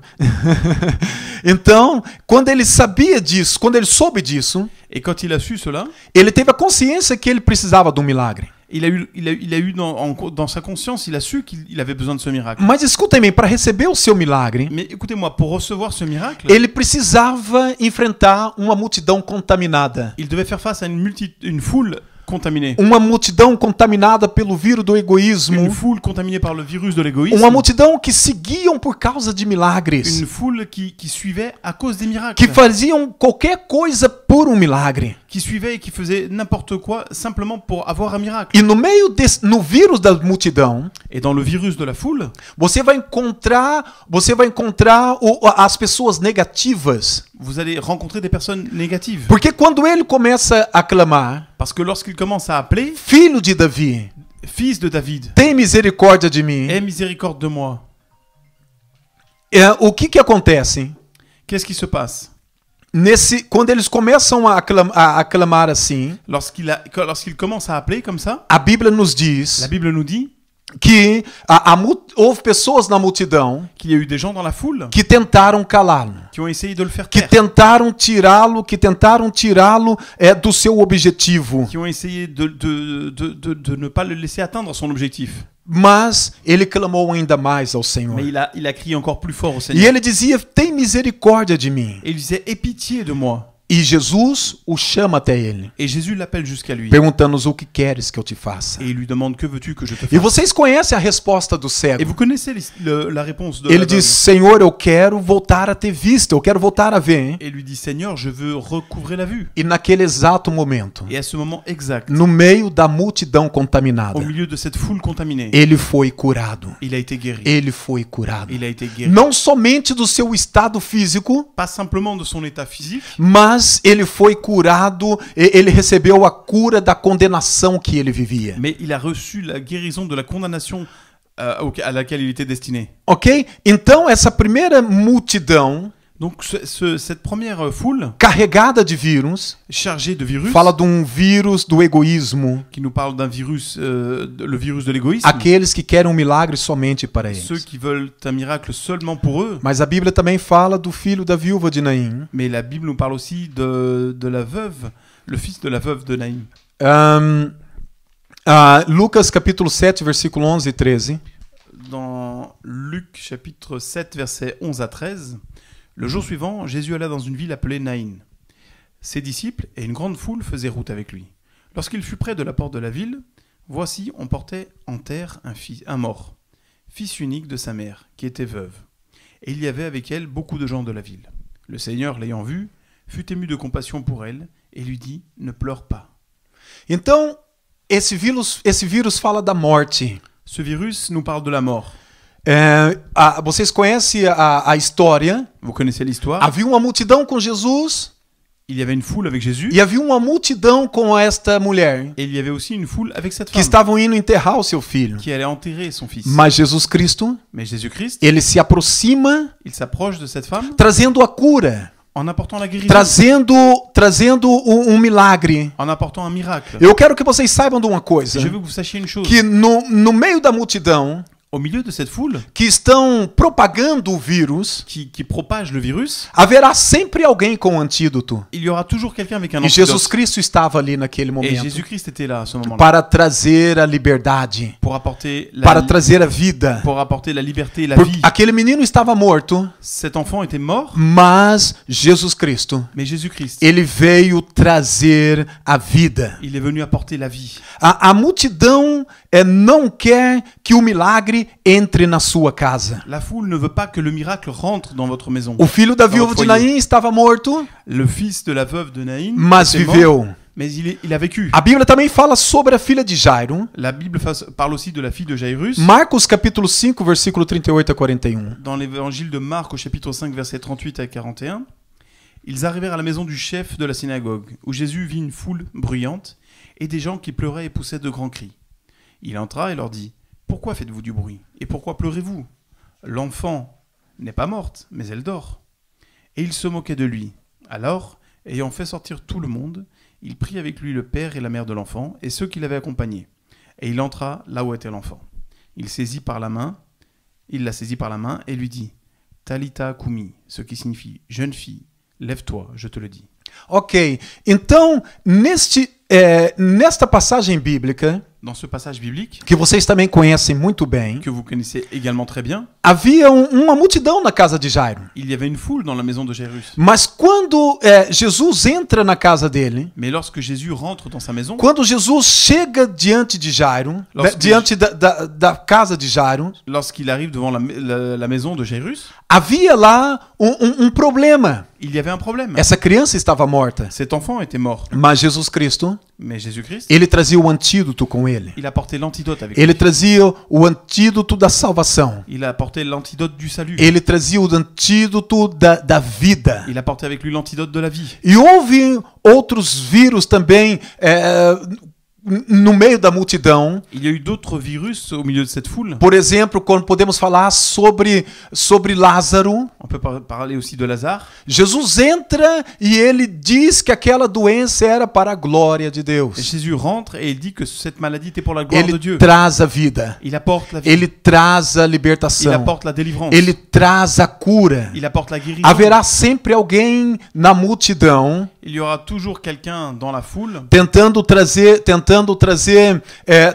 Então, quando ele sabia disso, quando ele soube disso, Et quand il a su cela, ele teve a consciência que ele precisava de um milagre. il a eu dans sa conscience, il a su qu'il avait besoin de ce miracle. Mas escutem bem, para receber o seu milagre, Mais écoutez-moi, pour recevoir ce miracle, ele precisava enfrentar uma multidão contaminada. il devait faire face à une foule contaminée. Uma multidão contaminada pelo vírus do egoísmo. Une foule contaminée par le virus de l'égoïsme. Uma multidão que seguiam por causa de milagres. Une foule qui suivait à cause des miracles. Que faziam qualquer coisa por um milagre. Qui suivait et qui faisait n'importe quoi simplement pour avoir un miracle. E no vírus da multidão, Et dans le virus de la foule, você vai encontrar as pessoas negativas. vous allez rencontrer des personnes négatives. Porque quando ele começa a clamar, Parce que lorsqu'il commence à appeler, filho de Davi, fils de David, tem misericórdia de mim. aie miséricorde de moi, O que acontece? qu'est-ce qui se passe? Quando eles começam a clamar assim, Lorsqu'il commence à appeler comme ça, a Bíblia nos diz la Bible nous dit que houve pessoas na multidão qu'il y a eu des gens dans la foule que tentaram calá-lo, qui ont essayé de le faire que taire, tentaram tirá-lo do seu objetivo. qui ont essayé de ne pas le laisser atteindre son objectif. Mas ele clamou ainda mais ao Senhor. Mais il a crié encore plus fort au E Seigneur. ele dizia: tem misericórdia de mim. Et il disait, aie pitié de moi. E Jesus o chama até ele, Et Jésus l'appelle jusqu'à lui. perguntando-nos: o que queres que eu te faça? Et il lui demande, que veux-tu que je te E fasse? vocês conhecem a resposta do Et cego. vous connaissez la réponse de Ele l'aveugle. diz: Senhor, eu quero voltar a ter vista, eu quero voltar a ver. Et lui dit, Seigneur, je veux recouvrer la vue. E naquele exato momento, Et à ce moment exact, no meio da multidão contaminada, au milieu de cette foule contaminée, ele foi curado. il a été guéri. Ele foi curado. Il a été guéri. Não somente do seu estado físico, Pas simplement de son état physique, mas ele foi curado, ele recebeu a cura da condenação que ele vivia. mais il a reçu la guérison de la condamnation à laquelle il était destiné. Ok? Então, essa primeira multidão Donc cette première foule carregada de vírus chargée de virus, fala de um vírus do egoísmo. qui nous parle d'un virus, le virus de l'égoïsme, Aqueles que querem um milagre somente para ceux eles. qui veulent un miracle seulement pour eux. Mas a Bíblia também fala do filho da viúva de Naim. Mais la Bible nous parle aussi de la veuve, le fils de la veuve de Naïm. Lucas capítulo 7, versículo 11 e 13. Dans Luc chapitre 7, versets 11 à 13, le jour suivant, Jésus alla dans une ville appelée Naïn. Ses disciples et une grande foule faisaient route avec lui. Lorsqu'il fut près de la porte de la ville, voici, on portait en terre un mort, fils unique de sa mère, qui était veuve. Et il y avait avec elle beaucoup de gens de la ville. Le Seigneur, l'ayant vue, fut ému de compassion pour elle et lui dit, ne pleure pas. Então, esse vírus fala da morte. Ce virus nous parle de la mort. Vocês conhecem a história? Vous connaissez l'histoire. Havia uma multidão com Jesus Il y avait une foule avec Jésus. e havia uma multidão com esta mulher Et il y avait aussi une foule avec cette que femme estavam indo enterrar o seu filho. qui allait enterrer son fils. Mas Jesus Cristo, Mais Jésus-Christ, ele se aproxima il s'approche de cette femme trazendo a cura, en apportant la guérison, trazendo milagre. en apportant un miracle. Eu quero que vocês saibam de uma coisa, Je veux que vous sachiez une chose. que no meio da multidão, Au milieu de cette foule que estão propagando o vírus, qui propage le virus, haverá sempre alguém com um antídoto. il y aura toujours quelqu'un avec un E Jesus antidote. Cristo estava ali naquele Et momento Jésus-Christ était là à ce moment-là para trazer a liberdade, pour apporter para trazer a vida. la liberté et la Porque vie. aquele menino estava morto, Cet enfant était mort, mas Jesus Cristo, mais Jésus-Christ, ele veio trazer a vida. il est venu apporter la vie. A multidão não quer que o milagre entre na sua casa. La foule ne veut pas que le miracle rentre dans votre maison. O filho da Dans viúva votre de foyer. Naim estava morto, Le fils de la veuve de Naïm mas était mort, viveu. mais il a vécu. A Bíblia também fala sobre a filha de Jairo. La Bible parle aussi de la fille de Jairus. Marcos capítulo 5, versículo 38 a 41. Dans l'évangile de Marc au chapitre 5 versets 38 à 41, ils arrivèrent à la maison du chef de la synagogue, où Jésus vit une foule bruyante et des gens qui pleuraient et poussaient de grands cris. Il entra et leur dit : « Pourquoi faites-vous du bruit ? Et pourquoi pleurez-vous ? L'enfant n'est pas morte, mais elle dort. » Et ils se moquaient de lui. Alors, ayant fait sortir tout le monde, il prit avec lui le père et la mère de l'enfant et ceux qui l'avaient accompagné. Et il entra là où était l'enfant. Il la saisit par la main et lui dit : « Talita Kumi », ce qui signifie « Jeune fille, lève-toi, je te le dis ». Ok, então nesta passagem bíblica, Dans ce passage biblique, que vocês também conhecem muito bem, que vous connaissez également très bien, havia uma multidão na casa de Jairo. il y avait une foule dans la maison de Jairus. Mas quando Jesus entra na casa dele, Mais lorsque Jésus rentre dans sa maison, quando Jesus chega diante de Jairo, diante da casa de Jairo, lorsqu'il arrive devant la maison de Jairus, havia lá problema. il y avait un problème. Essa criança estava morta, Cet enfant était mort. mas Jesus Cristo, Mais Jésus-Christ, ele trazia o antídoto com ele. il a porté l'antidote avec Ele lui. trazia o antídoto da salvação. Il a apporté l'antidote du salut. Ele trazia o antídoto da vida. Il a porté avec lui l'antidote de la vie. E houve outros vírus também no meio da multidão. Il y a eu d'autres virus au milieu de cette foule. Por exemplo, quando podemos falar sobre Lázaro, On peut parler aussi de Lazare. Jesus entra e ele diz que aquela doença era para a glória de Et Deus. Jésus rentre et il dit que cette maladie était pour la gloire de Ele Dieu. traz a vida. Il apporte la vie. Ele traz a Il libertação. apporte la délivrance. Ele traz a cura. Il apporte la guérison. Haverá sempre alguém na multidão Il y aura toujours quelqu'un dans la foule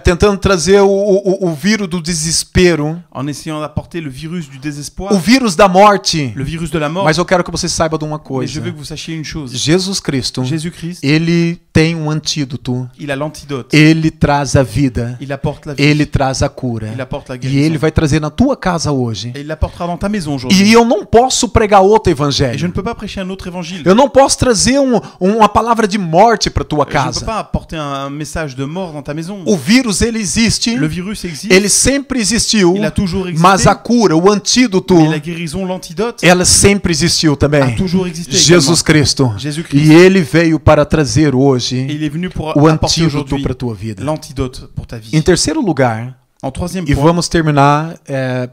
tentando trazer o vírus do desespero, en essayant d'apporter le virus du désespoir, o vírus da morte. le virus de la mort. Mas eu quero que você saiba de uma Mais je coisa. veux que vous sachiez une chose. Jesus Cristo, Jésus-Christ, ele tem um antídoto. il a l'antidote. Ele traz a vida. Il apporte la vie. Ele traz a cura. Il apporte la E guérison. ele vai trazer na tua casa hoje. Et il l'apportera dans ta maison E aujourd'hui. eu não posso pregar outro Et je evangelho. ne peux pas prêcher un autre évangile. Eu não posso trazer uma palavra de morte para tua Je ne peux casa. pas apporter un message de mort dans ta maison. O vírus, ele existe. Le virus existe. Ele sempre existiu. Il a toujours existé. Mas a cura, o antídoto, Mais la guérison, l'antidote, ela sempre existiu a também. toujours existé. Jesus également. Cristo. Jésus-Christ. E ele veio para trazer Et hoje il est venu pour o apporter antídoto aujourd'hui para tua vida. l'antidote pour ta vie. Em terceiro lugar, En troisième e point, vamos terminar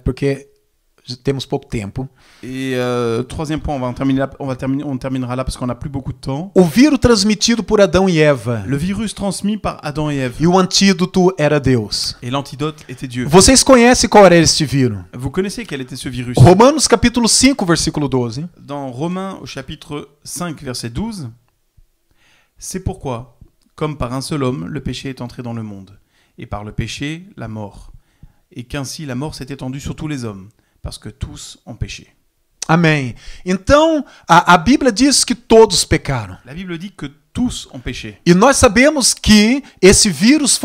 porque já temos pouco tempo. et troisième point, on terminera là parce qu'on n'a plus beaucoup de temps. O vírus transmitido por Adão e Eva. Le virus transmis par Adam et Ève. E o antídoto era Deus. Et l'antidote était Dieu. Vocês conhecem qual era este vírus? Vous connaissez quel était ce virus? Romanos capítulo 5, versículo 12. Dans Romains au chapitre 5 verset 12, c'est pourquoi, comme par un seul homme, le péché est entré dans le monde, et par le péché, la mort, et qu'ainsi la mort s'est étendue sur tous les hommes, parce que tous ont péché. Amém. Então, a Bíblia diz que todos pecaram. La Bible dit que tous ont péché. E nós sabemos que esse vírus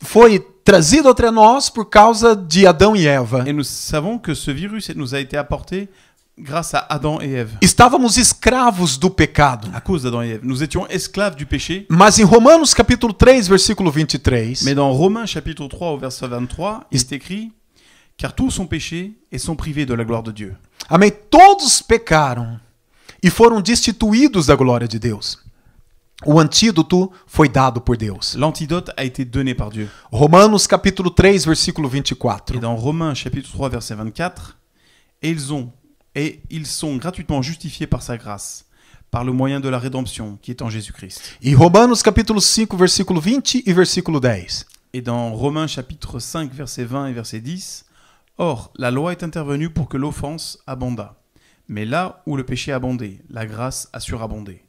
foi trazido até nós por causa de Adão e Eva. Et nous savons que ce virus nous a été apporté grâce à Adam et Ève, Estávamos escravos do pecado. à cause d'Adam et Ève. Nous étions esclaves du péché, Mas em Romanos capítulo 3, versículo 23, mais dans Romains chapitre 3 au verset 23, il est écrit « Car tous ont péché et sont privés de la gloire de Dieu. » amém, todos pecaram e foram destituídos da glória de Deus. O antídoto foi dado por Deus. L'antidote a été donné par Dieu. Romanos capítulo 3, versículo Et 24. dans Romains chapitre 3 verset 24, et ils sont gratuitement justifiés par sa grâce, par le moyen de la rédemption qui est en Jésus-Christ. E Romanos capítulo 5, versículo 20 e versículo 10. Et dans Romains chapitre 5 verset 20 et verset 10, Or, la loi est intervenue pour que l'offense abondât. Mais là où le péché abondait, la grâce a surabondé.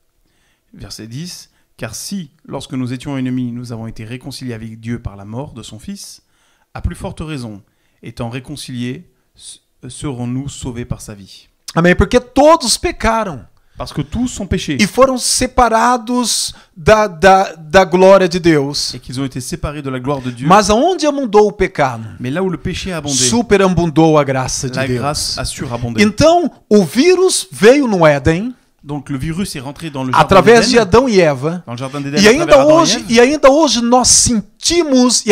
Verset 10. Car si, lorsque nous étions ennemis, nous avons été réconciliés avec Dieu par la mort de son Fils, à plus forte raison, étant réconciliés, serons-nous sauvés par sa vie. Amém? Porque todos pecaram Parce que tous sont péchés e foram separados da glória de Deus. et qu'ils ont été séparés de la gloire de Dieu. Mas aonde abundou o pecado, Mais là où le péché a abondé, superabundou a graça de la Deus. grâce a surabondé. Então, o vírus veio no Éden Donc le virus est rentré dans le jardin através de d'Éden, Adão e Eva. dans le jardin d'Éden E à ainda travers Adam hoje, et Ève. nós sentimos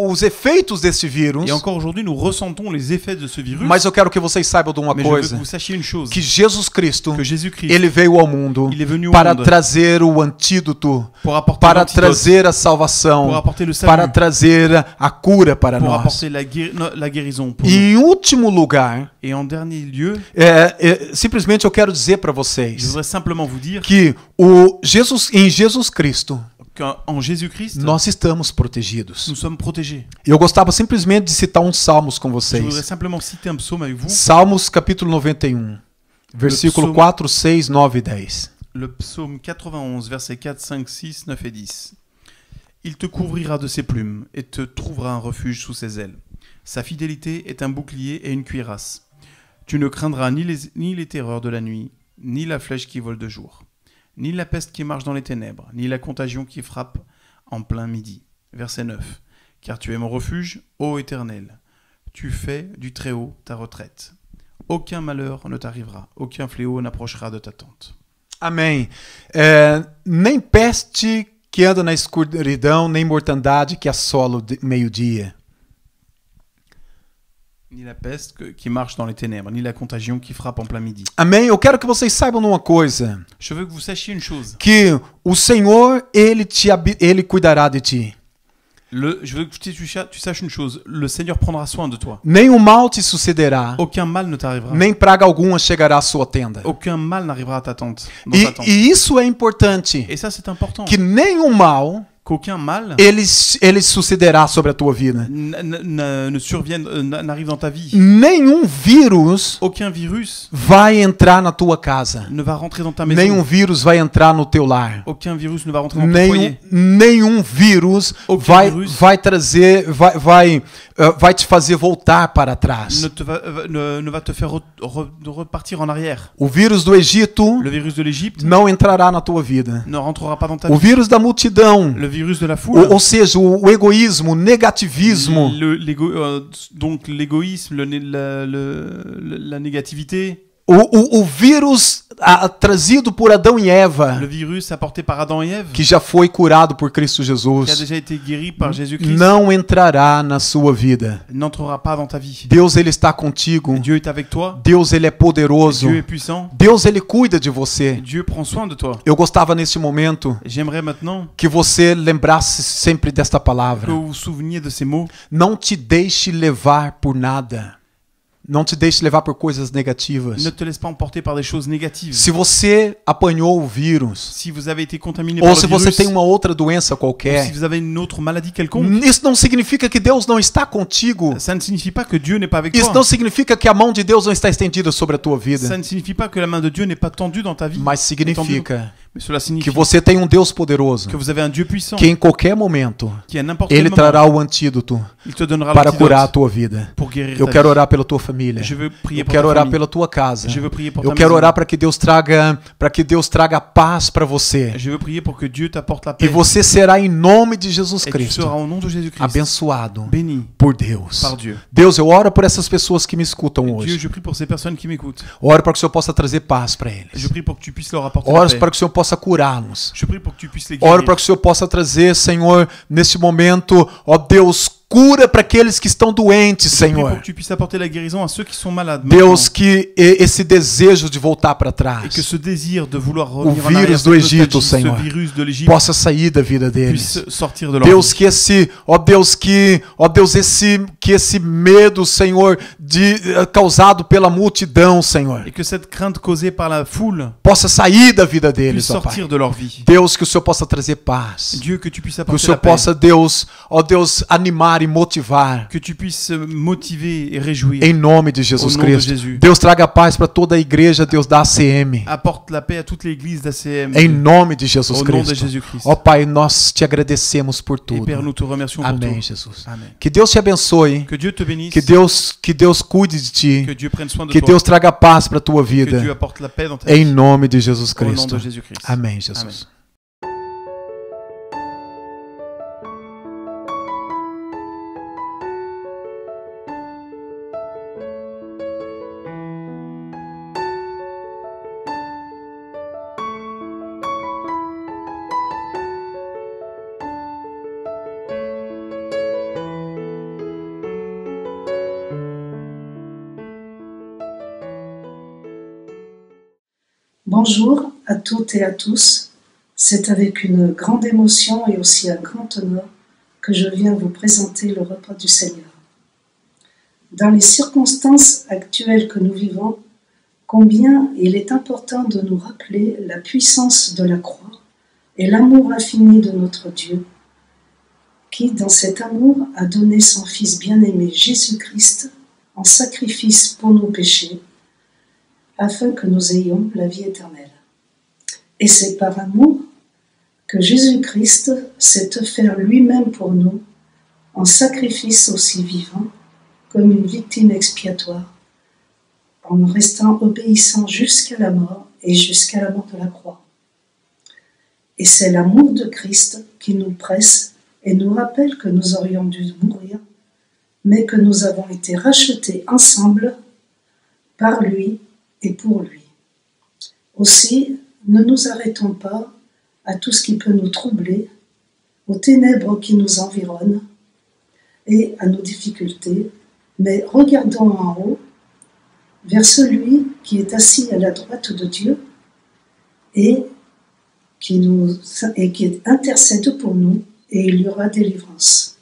os efeitos desse vírus. Et encore aujourd'hui, nous ressentons les effets de ce virus. Mas eu quero que vocês saibam de uma Mais je veux que coisa, vous sachiez une chose, que Jesus Cristo, que Jésus-Christ, ele veio ao mundo il est venu au para monde trazer o antídoto, pour apporter para l'antidote, trazer a salvação, pour apporter le para salut, trazer a cura para pour nós. apporter la guérison pour E nous. em último lugar, Et en dernier lieu, simplesmente eu quero dizer para je vocês voudrais simplement vous dire que em Jesus Cristo qu'en Jésus-Christ, nós estamos protegidos. nous sommes protégés. Eu gostava simplesmente de citar uns salmos com Je voudrais vocês. simplement citer un psaume avec vous, Salmos capítulo 91, versículo psaume- 4, 6, 9 e 10. le psaume 91, versets 4, 5, 6, 9 et 10. Il te couvrira de ses plumes et te trouvera un refuge sous ses ailes. Sa fidélité est un bouclier et une cuirasse. Tu ne craindras ni les terreurs de la nuit, ni la flèche qui vole de jour, ni la peste qui marche dans les ténèbres, ni la contagion qui frappe en plein midi. Verset 9. Car tu es mon refuge, ô Éternel. Tu fais du Très-Haut ta retraite. Aucun malheur ne t'arrivera, aucun fléau n'approchera de ta tente. Amém. Nem peste que anda na escuridão, nem mortandade que assola o meio-dia. Ni la peste qui marche dans les ténèbres, ni la contagion qui frappe en plein midi. Amém? Eu quero que vocês saibam de uma coisa, Je veux que vous sachiez une chose. que o Senhor, ele cuidará de ti. Je veux que tu saches une chose. Le Seigneur prendra soin de toi. Nem o mal te sucederá, Aucun mal ne t'arrivera. nem praga alguma chegará à sua tenda. Aucun mal n'arrivera à ta tente. Dans ta tente. E isso é importante, Et ça, c'est important. que nenhum mal Qu'aucun mal ele sucederá sobre a tua vida. ne survienne, n'arrive dans ta vie. Nenhum vírus Aucun virus vai entrar na tua casa. ne va rentrer dans ta maison. Nenhum vírus vai entrar no teu lar. Aucun virus ne va rentrer dans ton foyer. Nenhum vírus Aucun vírus vai trazer, vai te fazer voltar para trás. Ne va te faire repartir en arrière. O vírus do Egito Le virus de l'Égypte não entrará na tua vida. ne rentrera pas dans ta O vie. vírus da multidão, Le virus de la foule, ou seja, o egoísmo, o negativismo, donc l'égoïsme, la négativité, o vírus trazido por Adão e Eva, le virus apporté par Adam et Ève, que já foi curado por Cristo qui a Jesus, déjà été guéri par Jésus-Christ, não entrará na sua vida. n'entrera pas dans ta vie. Deus, ele está contigo. Dieu est avec toi, Deus, ele é poderoso. Dieu est puissant, Deus, ele cuida de você. Dieu prend soin de toi. Eu gostava neste momento J'aimerais maintenant que você lembrasse sempre desta que palavra. vous vous souveniez de ces mots. Não te deixe levar por nada. Não te deixe levar por coisas negativas. Ne te laisse pas emporter par des choses négatives. Se você apanhou o vírus, Si vous avez été contaminé ou par se le você virus, tem uma outra doença ou si qualquer, vous avez une autre maladie quelconque, isso não significa que Deus não está contigo. ça ne signifie pas que Dieu n'est pas avec Isso toi. não significa que a mão de Deus não está estendida sobre a tua vida. Ça ne signifie pas que la main de Dieu n'est pas tendue dans ta vie. Mas significa Mais cela que signifie você tem um Deus poderoso, que vous avez un Dieu puissant que em qualquer momento qui à n'importe quel ele moment, trará o antídoto il te donnera para curar a l'antidote tua vida. pour guérir Eu ta quero vie. orar pela tua família. Je veux prier Eu pour quero ta orar famille. pela tua casa. Je veux prier pour Eu ta quero maison. orar para que Deus traga paz para você. Je veux prier pour que Dieu t'apporte la E paix. você será em nome de Jesus Et tu seras Cristo au nom de Jésus-Christ abençoado béni por Deus. par Dieu. Deus, eu oro por essas pessoas que me escutam Dieu, hoje. je prie pour ces personnes qui m'écoutent. Oro para que o Senhor possa trazer paz para eles. Je prie pour que tu puisses leur apporter la Oro paix. para que o Senhor possa curá-los. Je prie pour que tu puisses les Oro guérir. para que o Senhor possa trazer, Senhor, neste momento, ó Deus, cura para aqueles que estão doentes, Je prie pour Senhor. que tu puisses apporter la guérison à ceux qui sont malades. Deus, maintenant. que esse desejo de voltar para Et que trás ce désir de vouloir revenir en vírus arrière, do cette Egito, nostalgie, Senhor, ce virus de l'Égypte possa sair da vida deles. puisse sortir de leur Deus, vie. que esse medo, Senhor, causado pela multidão, Senhor, Et que cette crainte causée par la foule possa sair da vida puisse deles, ó Pai. sortir de leur vie. Deus, que o Senhor possa trazer paz. Dieu, que tu puisses Que o apporter Senhor la paix. possa, Deus, ó Deus, animar animar e motivar. Que tu puisses motiver et réjouir. Em nome de Jesus Au nom de Cristo. Jésus. Deus traga paz para toda a igreja, Deus da ACM. Apporte la paix à toute l'église d'ACM. Em nome de Jesus Au nom de Cristo. Jésus-Christ. Ó Pai, nós te agradecemos por Et tudo. Père, nous te remercions pour Amém, tout. Jesus. Amen. Que Deus te abençoe. Que Dieu te bénisse. Que Deus cuide de ti. Que Dieu prenne soin de Que toi. Deus traga paz para tua Que Dieu vida. apporte la paix dans ta Em vie. nome de Jesus Au nom Cristo. de Jésus-Christ. Amém, Jesus. Amém. Bonjour à toutes et à tous. C'est avec une grande émotion et aussi un grand honneur que je viens vous présenter le repas du Seigneur. Dans les circonstances actuelles que nous vivons, combien il est important de nous rappeler la puissance de la croix et l'amour infini de notre Dieu, qui, dans cet amour, a donné son Fils bien-aimé Jésus-Christ en sacrifice pour nos péchés, afin que nous ayons la vie éternelle. Et c'est par amour que Jésus-Christ s'est offert lui-même pour nous, en sacrifice aussi vivant, comme une victime expiatoire, en restant obéissant jusqu'à la mort et jusqu'à la mort de la croix. Et c'est l'amour de Christ qui nous presse et nous rappelle que nous aurions dû mourir, mais que nous avons été rachetés ensemble par lui et pour lui. Aussi, ne nous arrêtons pas à tout ce qui peut nous troubler, aux ténèbres qui nous environnent et à nos difficultés, mais regardons en haut vers celui qui est assis à la droite de Dieu et qui intercède pour nous, et il y aura délivrance.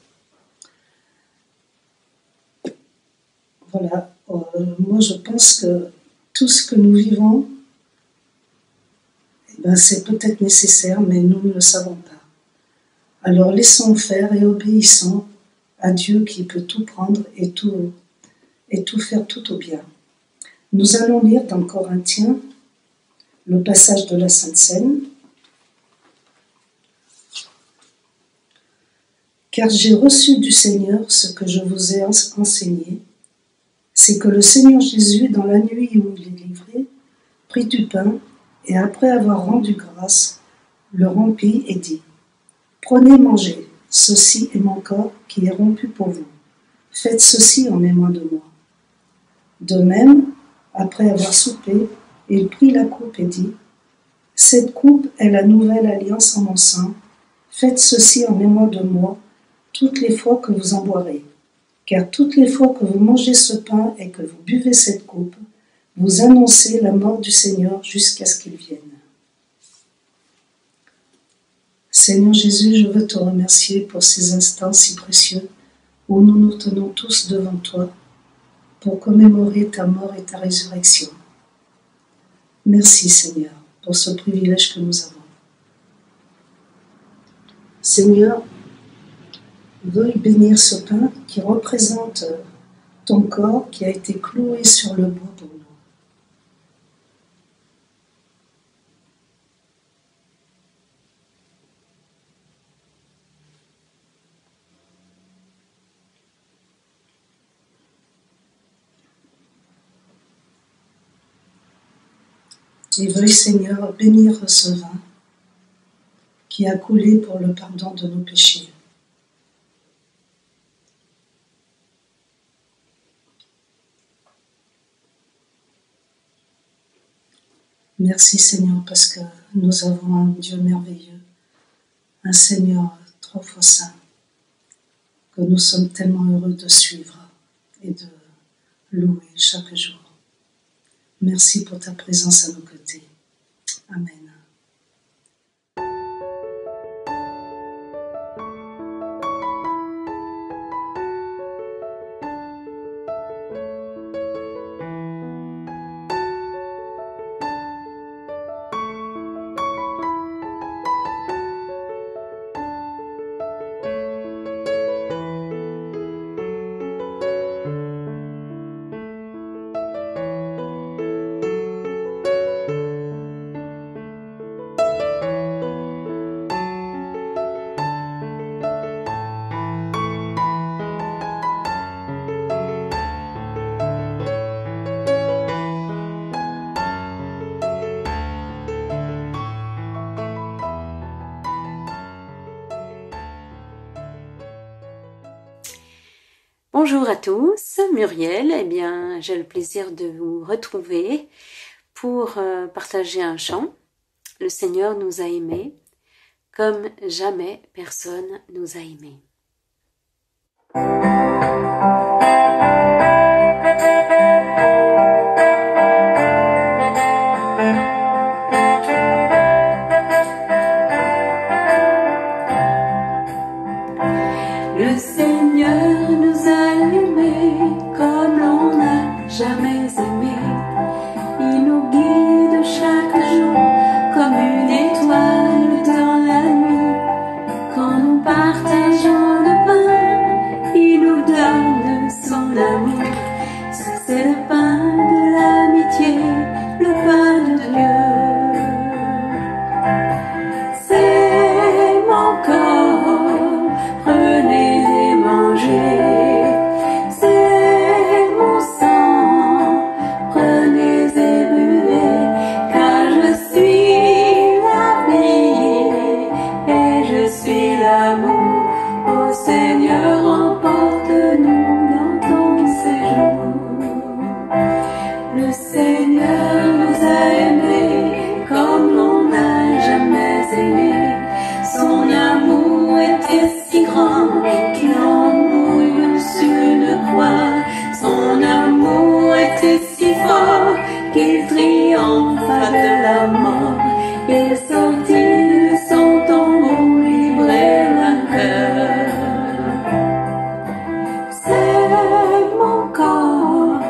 Voilà, moi je pense que tout ce que nous vivons, c'est peut-être nécessaire, mais nous ne le savons pas. Alors laissons faire et obéissons à Dieu qui peut tout prendre et tout faire tout au bien. Nous allons lire dans Corinthiens le passage de la Sainte Seine. Car j'ai reçu du Seigneur ce que je vous ai enseigné, c'est que le Seigneur Jésus, dans la nuit où il est livré, prit du pain et après avoir rendu grâce, le rompit et dit : Prenez, mangez, ceci est mon corps qui est rompu pour vous. Faites ceci en mémoire de moi. De même, après avoir soupé, il prit la coupe et dit : Cette coupe est la nouvelle alliance en mon sang. Faites ceci en mémoire de moi toutes les fois que vous en boirez. Car toutes les fois que vous mangez ce pain et que vous buvez cette coupe, vous annoncez la mort du Seigneur jusqu'à ce qu'il vienne. Seigneur Jésus, je veux te remercier pour ces instants si précieux où nous nous tenons tous devant toi pour commémorer ta mort et ta résurrection. Merci Seigneur pour ce privilège que nous avons. Seigneur, veuille bénir ce pain qui représente ton corps qui a été cloué sur le bois pour nous. Et veuille Seigneur bénir ce vin qui a coulé pour le pardon de nos péchés. Merci Seigneur parce que nous avons un Dieu merveilleux, un Seigneur 3 fois saint, que nous sommes tellement heureux de suivre et de louer chaque jour. Merci pour ta présence à nos côtés. Amen. Bonjour à tous, Muriel. Eh bien, j'ai le plaisir de vous retrouver pour partager un chant. Le Seigneur nous a aimés comme jamais personne nous a aimés. Le Seigneur nous a aimés comme l'on n'a jamais aimé. Il nous guide chaque jour comme une étoile dans la nuit. Quand nous partageons le pain, il nous donne son amour. C'est le pain de l'amitié, le pain de Dieu. C'est mon corps, prenez et mangez. C'est mon sang, prenez et buvez. Car je suis la vie et je suis l'amour. Ô Seigneur, emporte-nous dans ton séjour. Le Seigneur nous a aimés comme l'on n'a jamais aimé. Son amour était si grand qu'il en mourut sur une croix. Son amour était si fort qu'il triompha de la mort. Il sortit de son tombeau libre et vainqueur. C'est mon corps,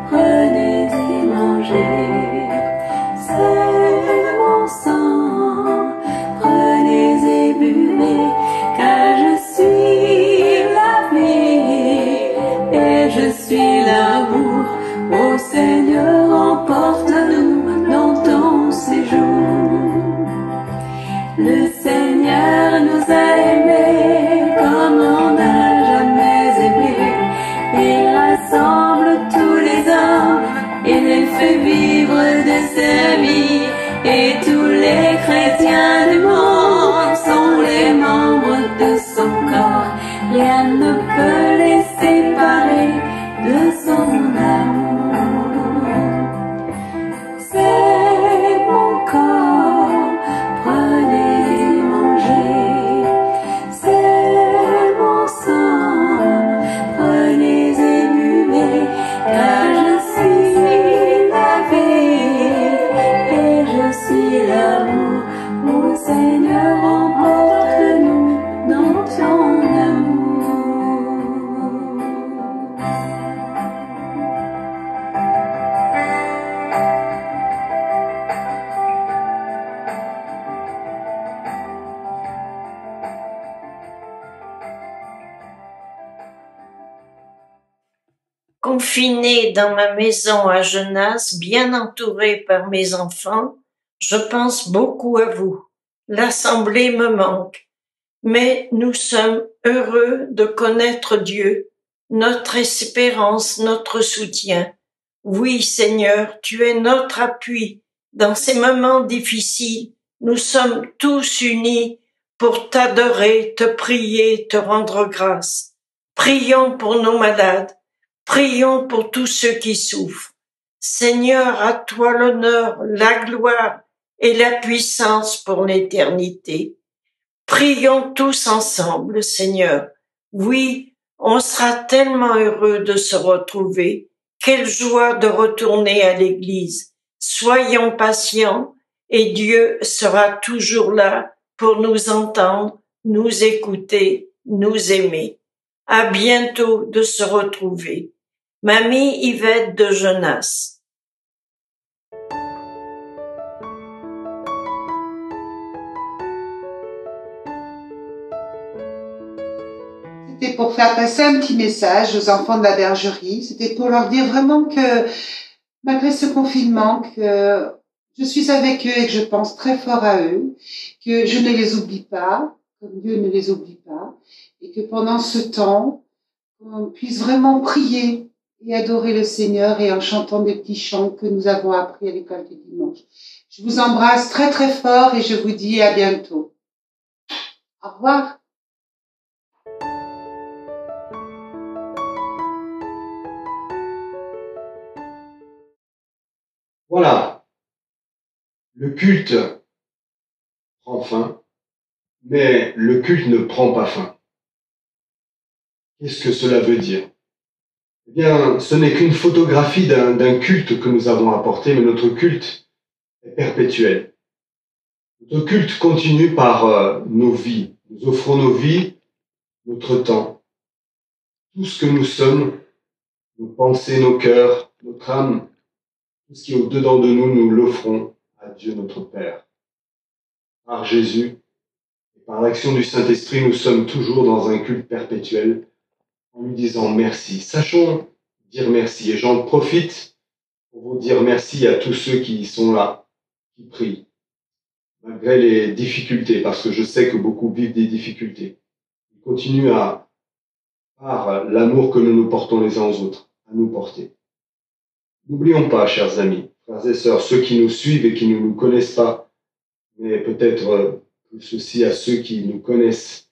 prenez et mangez. C'est mon sang, prenez et buvez. Car je suis la vie et je suis l'amour. Ô Seigneur, emporte-nous dans ton séjour. Le Seigneur nous a aimés comme on n'a jamais aimé. Il rassemble tous les hommes et les fait vivre de sa vie. Et tous les chrétiens du monde sont les membres de son corps. Rien ne peut les séparer de son amour. C'est mon corps, prenez et mangez. C'est mon sang, prenez et buvez. Car je suis la vie et je suis l'amour. Ô Seigneur, emporte-nous dans ton amour. Confinée dans ma maison à Genasse, bien entourée par mes enfants, je pense beaucoup à vous. L'assemblée me manque, mais nous sommes heureux de connaître Dieu, notre espérance, notre soutien. Oui, Seigneur, tu es notre appui. Dans ces moments difficiles, nous sommes tous unis pour t'adorer, te prier, te rendre grâce. Prions pour nos malades. Prions pour tous ceux qui souffrent. Seigneur, à toi l'honneur, la gloire et la puissance pour l'éternité. Prions tous ensemble, Seigneur. Oui, on sera tellement heureux de se retrouver. Quelle joie de retourner à l'église. Soyons patients et Dieu sera toujours là pour nous entendre, nous écouter, nous aimer. À bientôt de se retrouver. Mamie Yvette de Genasse. C'était pour faire passer un petit message aux enfants de la bergerie. C'était pour leur dire vraiment que malgré ce confinement, que je suis avec eux et que je pense très fort à eux, que je ne les oublie pas, comme Dieu ne les oublie pas, et que pendant ce temps, on puisse vraiment prier et adorer le Seigneur et en chantant des petits chants que nous avons appris à l'école du dimanche. Je vous embrasse très très fort et je vous dis à bientôt. Au revoir. Voilà, le culte prend fin, mais le culte ne prend pas fin. Qu'est-ce que cela veut dire? Eh bien, ce n'est qu'une photographie d'un culte que nous avons apporté, mais notre culte est perpétuel. Notre culte continue par nos vies. Nous offrons nos vies, notre temps, tout ce que nous sommes, nos pensées, nos cœurs, notre âme, tout ce qui est au-dedans de nous, nous l'offrons à Dieu notre Père. Par Jésus et par l'action du Saint-Esprit, nous sommes toujours dans un culte perpétuel en lui disant merci. Sachons dire merci. Et j'en profite pour vous dire merci à tous ceux qui sont là, qui prient, malgré les difficultés, parce que je sais que beaucoup vivent des difficultés. Ils continuent par l'amour que nous nous portons les uns aux autres, à nous porter. N'oublions pas, chers amis, frères et sœurs, ceux qui nous suivent et qui ne nous connaissent pas, mais peut-être plus aussi à ceux qui nous connaissent,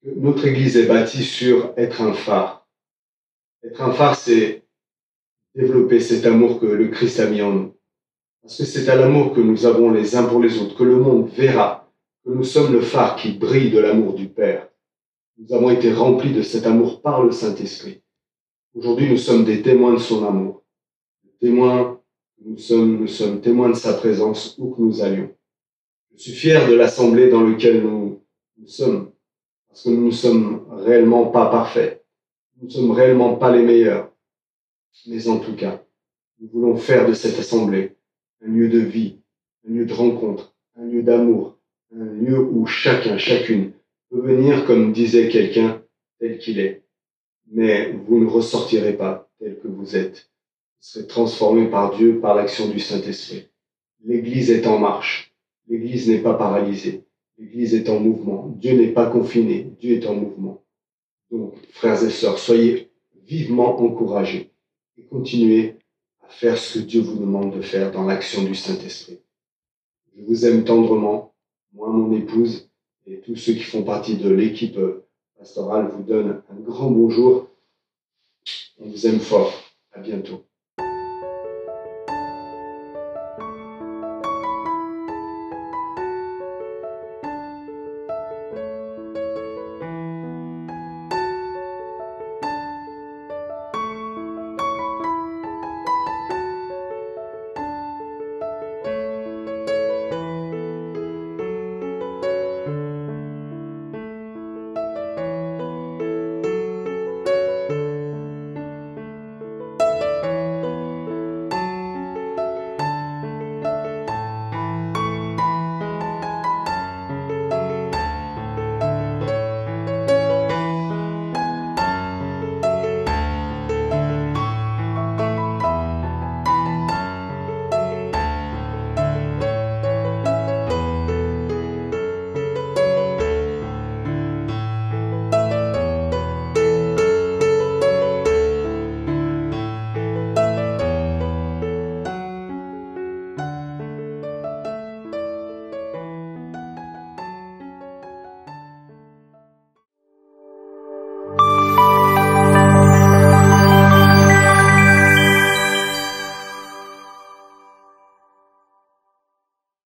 que notre Église est bâtie sur être un phare. Être un phare, c'est développer cet amour que le Christ a mis en nous. Parce que c'est à l'amour que nous avons les uns pour les autres, que le monde verra, que nous sommes le phare qui brille de l'amour du Père. Nous avons été remplis de cet amour par le Saint-Esprit. Aujourd'hui, nous sommes des témoins de son amour. Nous sommes témoins de sa présence où que nous allions. Je suis fier de l'assemblée dans laquelle nous sommes, parce que nous ne sommes réellement pas parfaits. Nous ne sommes réellement pas les meilleurs. Mais en tout cas, nous voulons faire de cette assemblée un lieu de vie, un lieu de rencontre, un lieu d'amour, un lieu où chacun, chacune peut venir, comme disait quelqu'un, tel qu'il est. Mais vous ne ressortirez pas tel que vous êtes. Vous serez transformés par Dieu, par l'action du Saint-Esprit. L'Église est en marche. L'Église n'est pas paralysée. L'Église est en mouvement. Dieu n'est pas confiné. Dieu est en mouvement. Donc, frères et sœurs, soyez vivement encouragés et continuez à faire ce que Dieu vous demande de faire dans l'action du Saint-Esprit. Je vous aime tendrement, moi, mon épouse, et tous ceux qui font partie de l'équipe pastorale vous donnent un grand bonjour. On vous aime fort. À bientôt.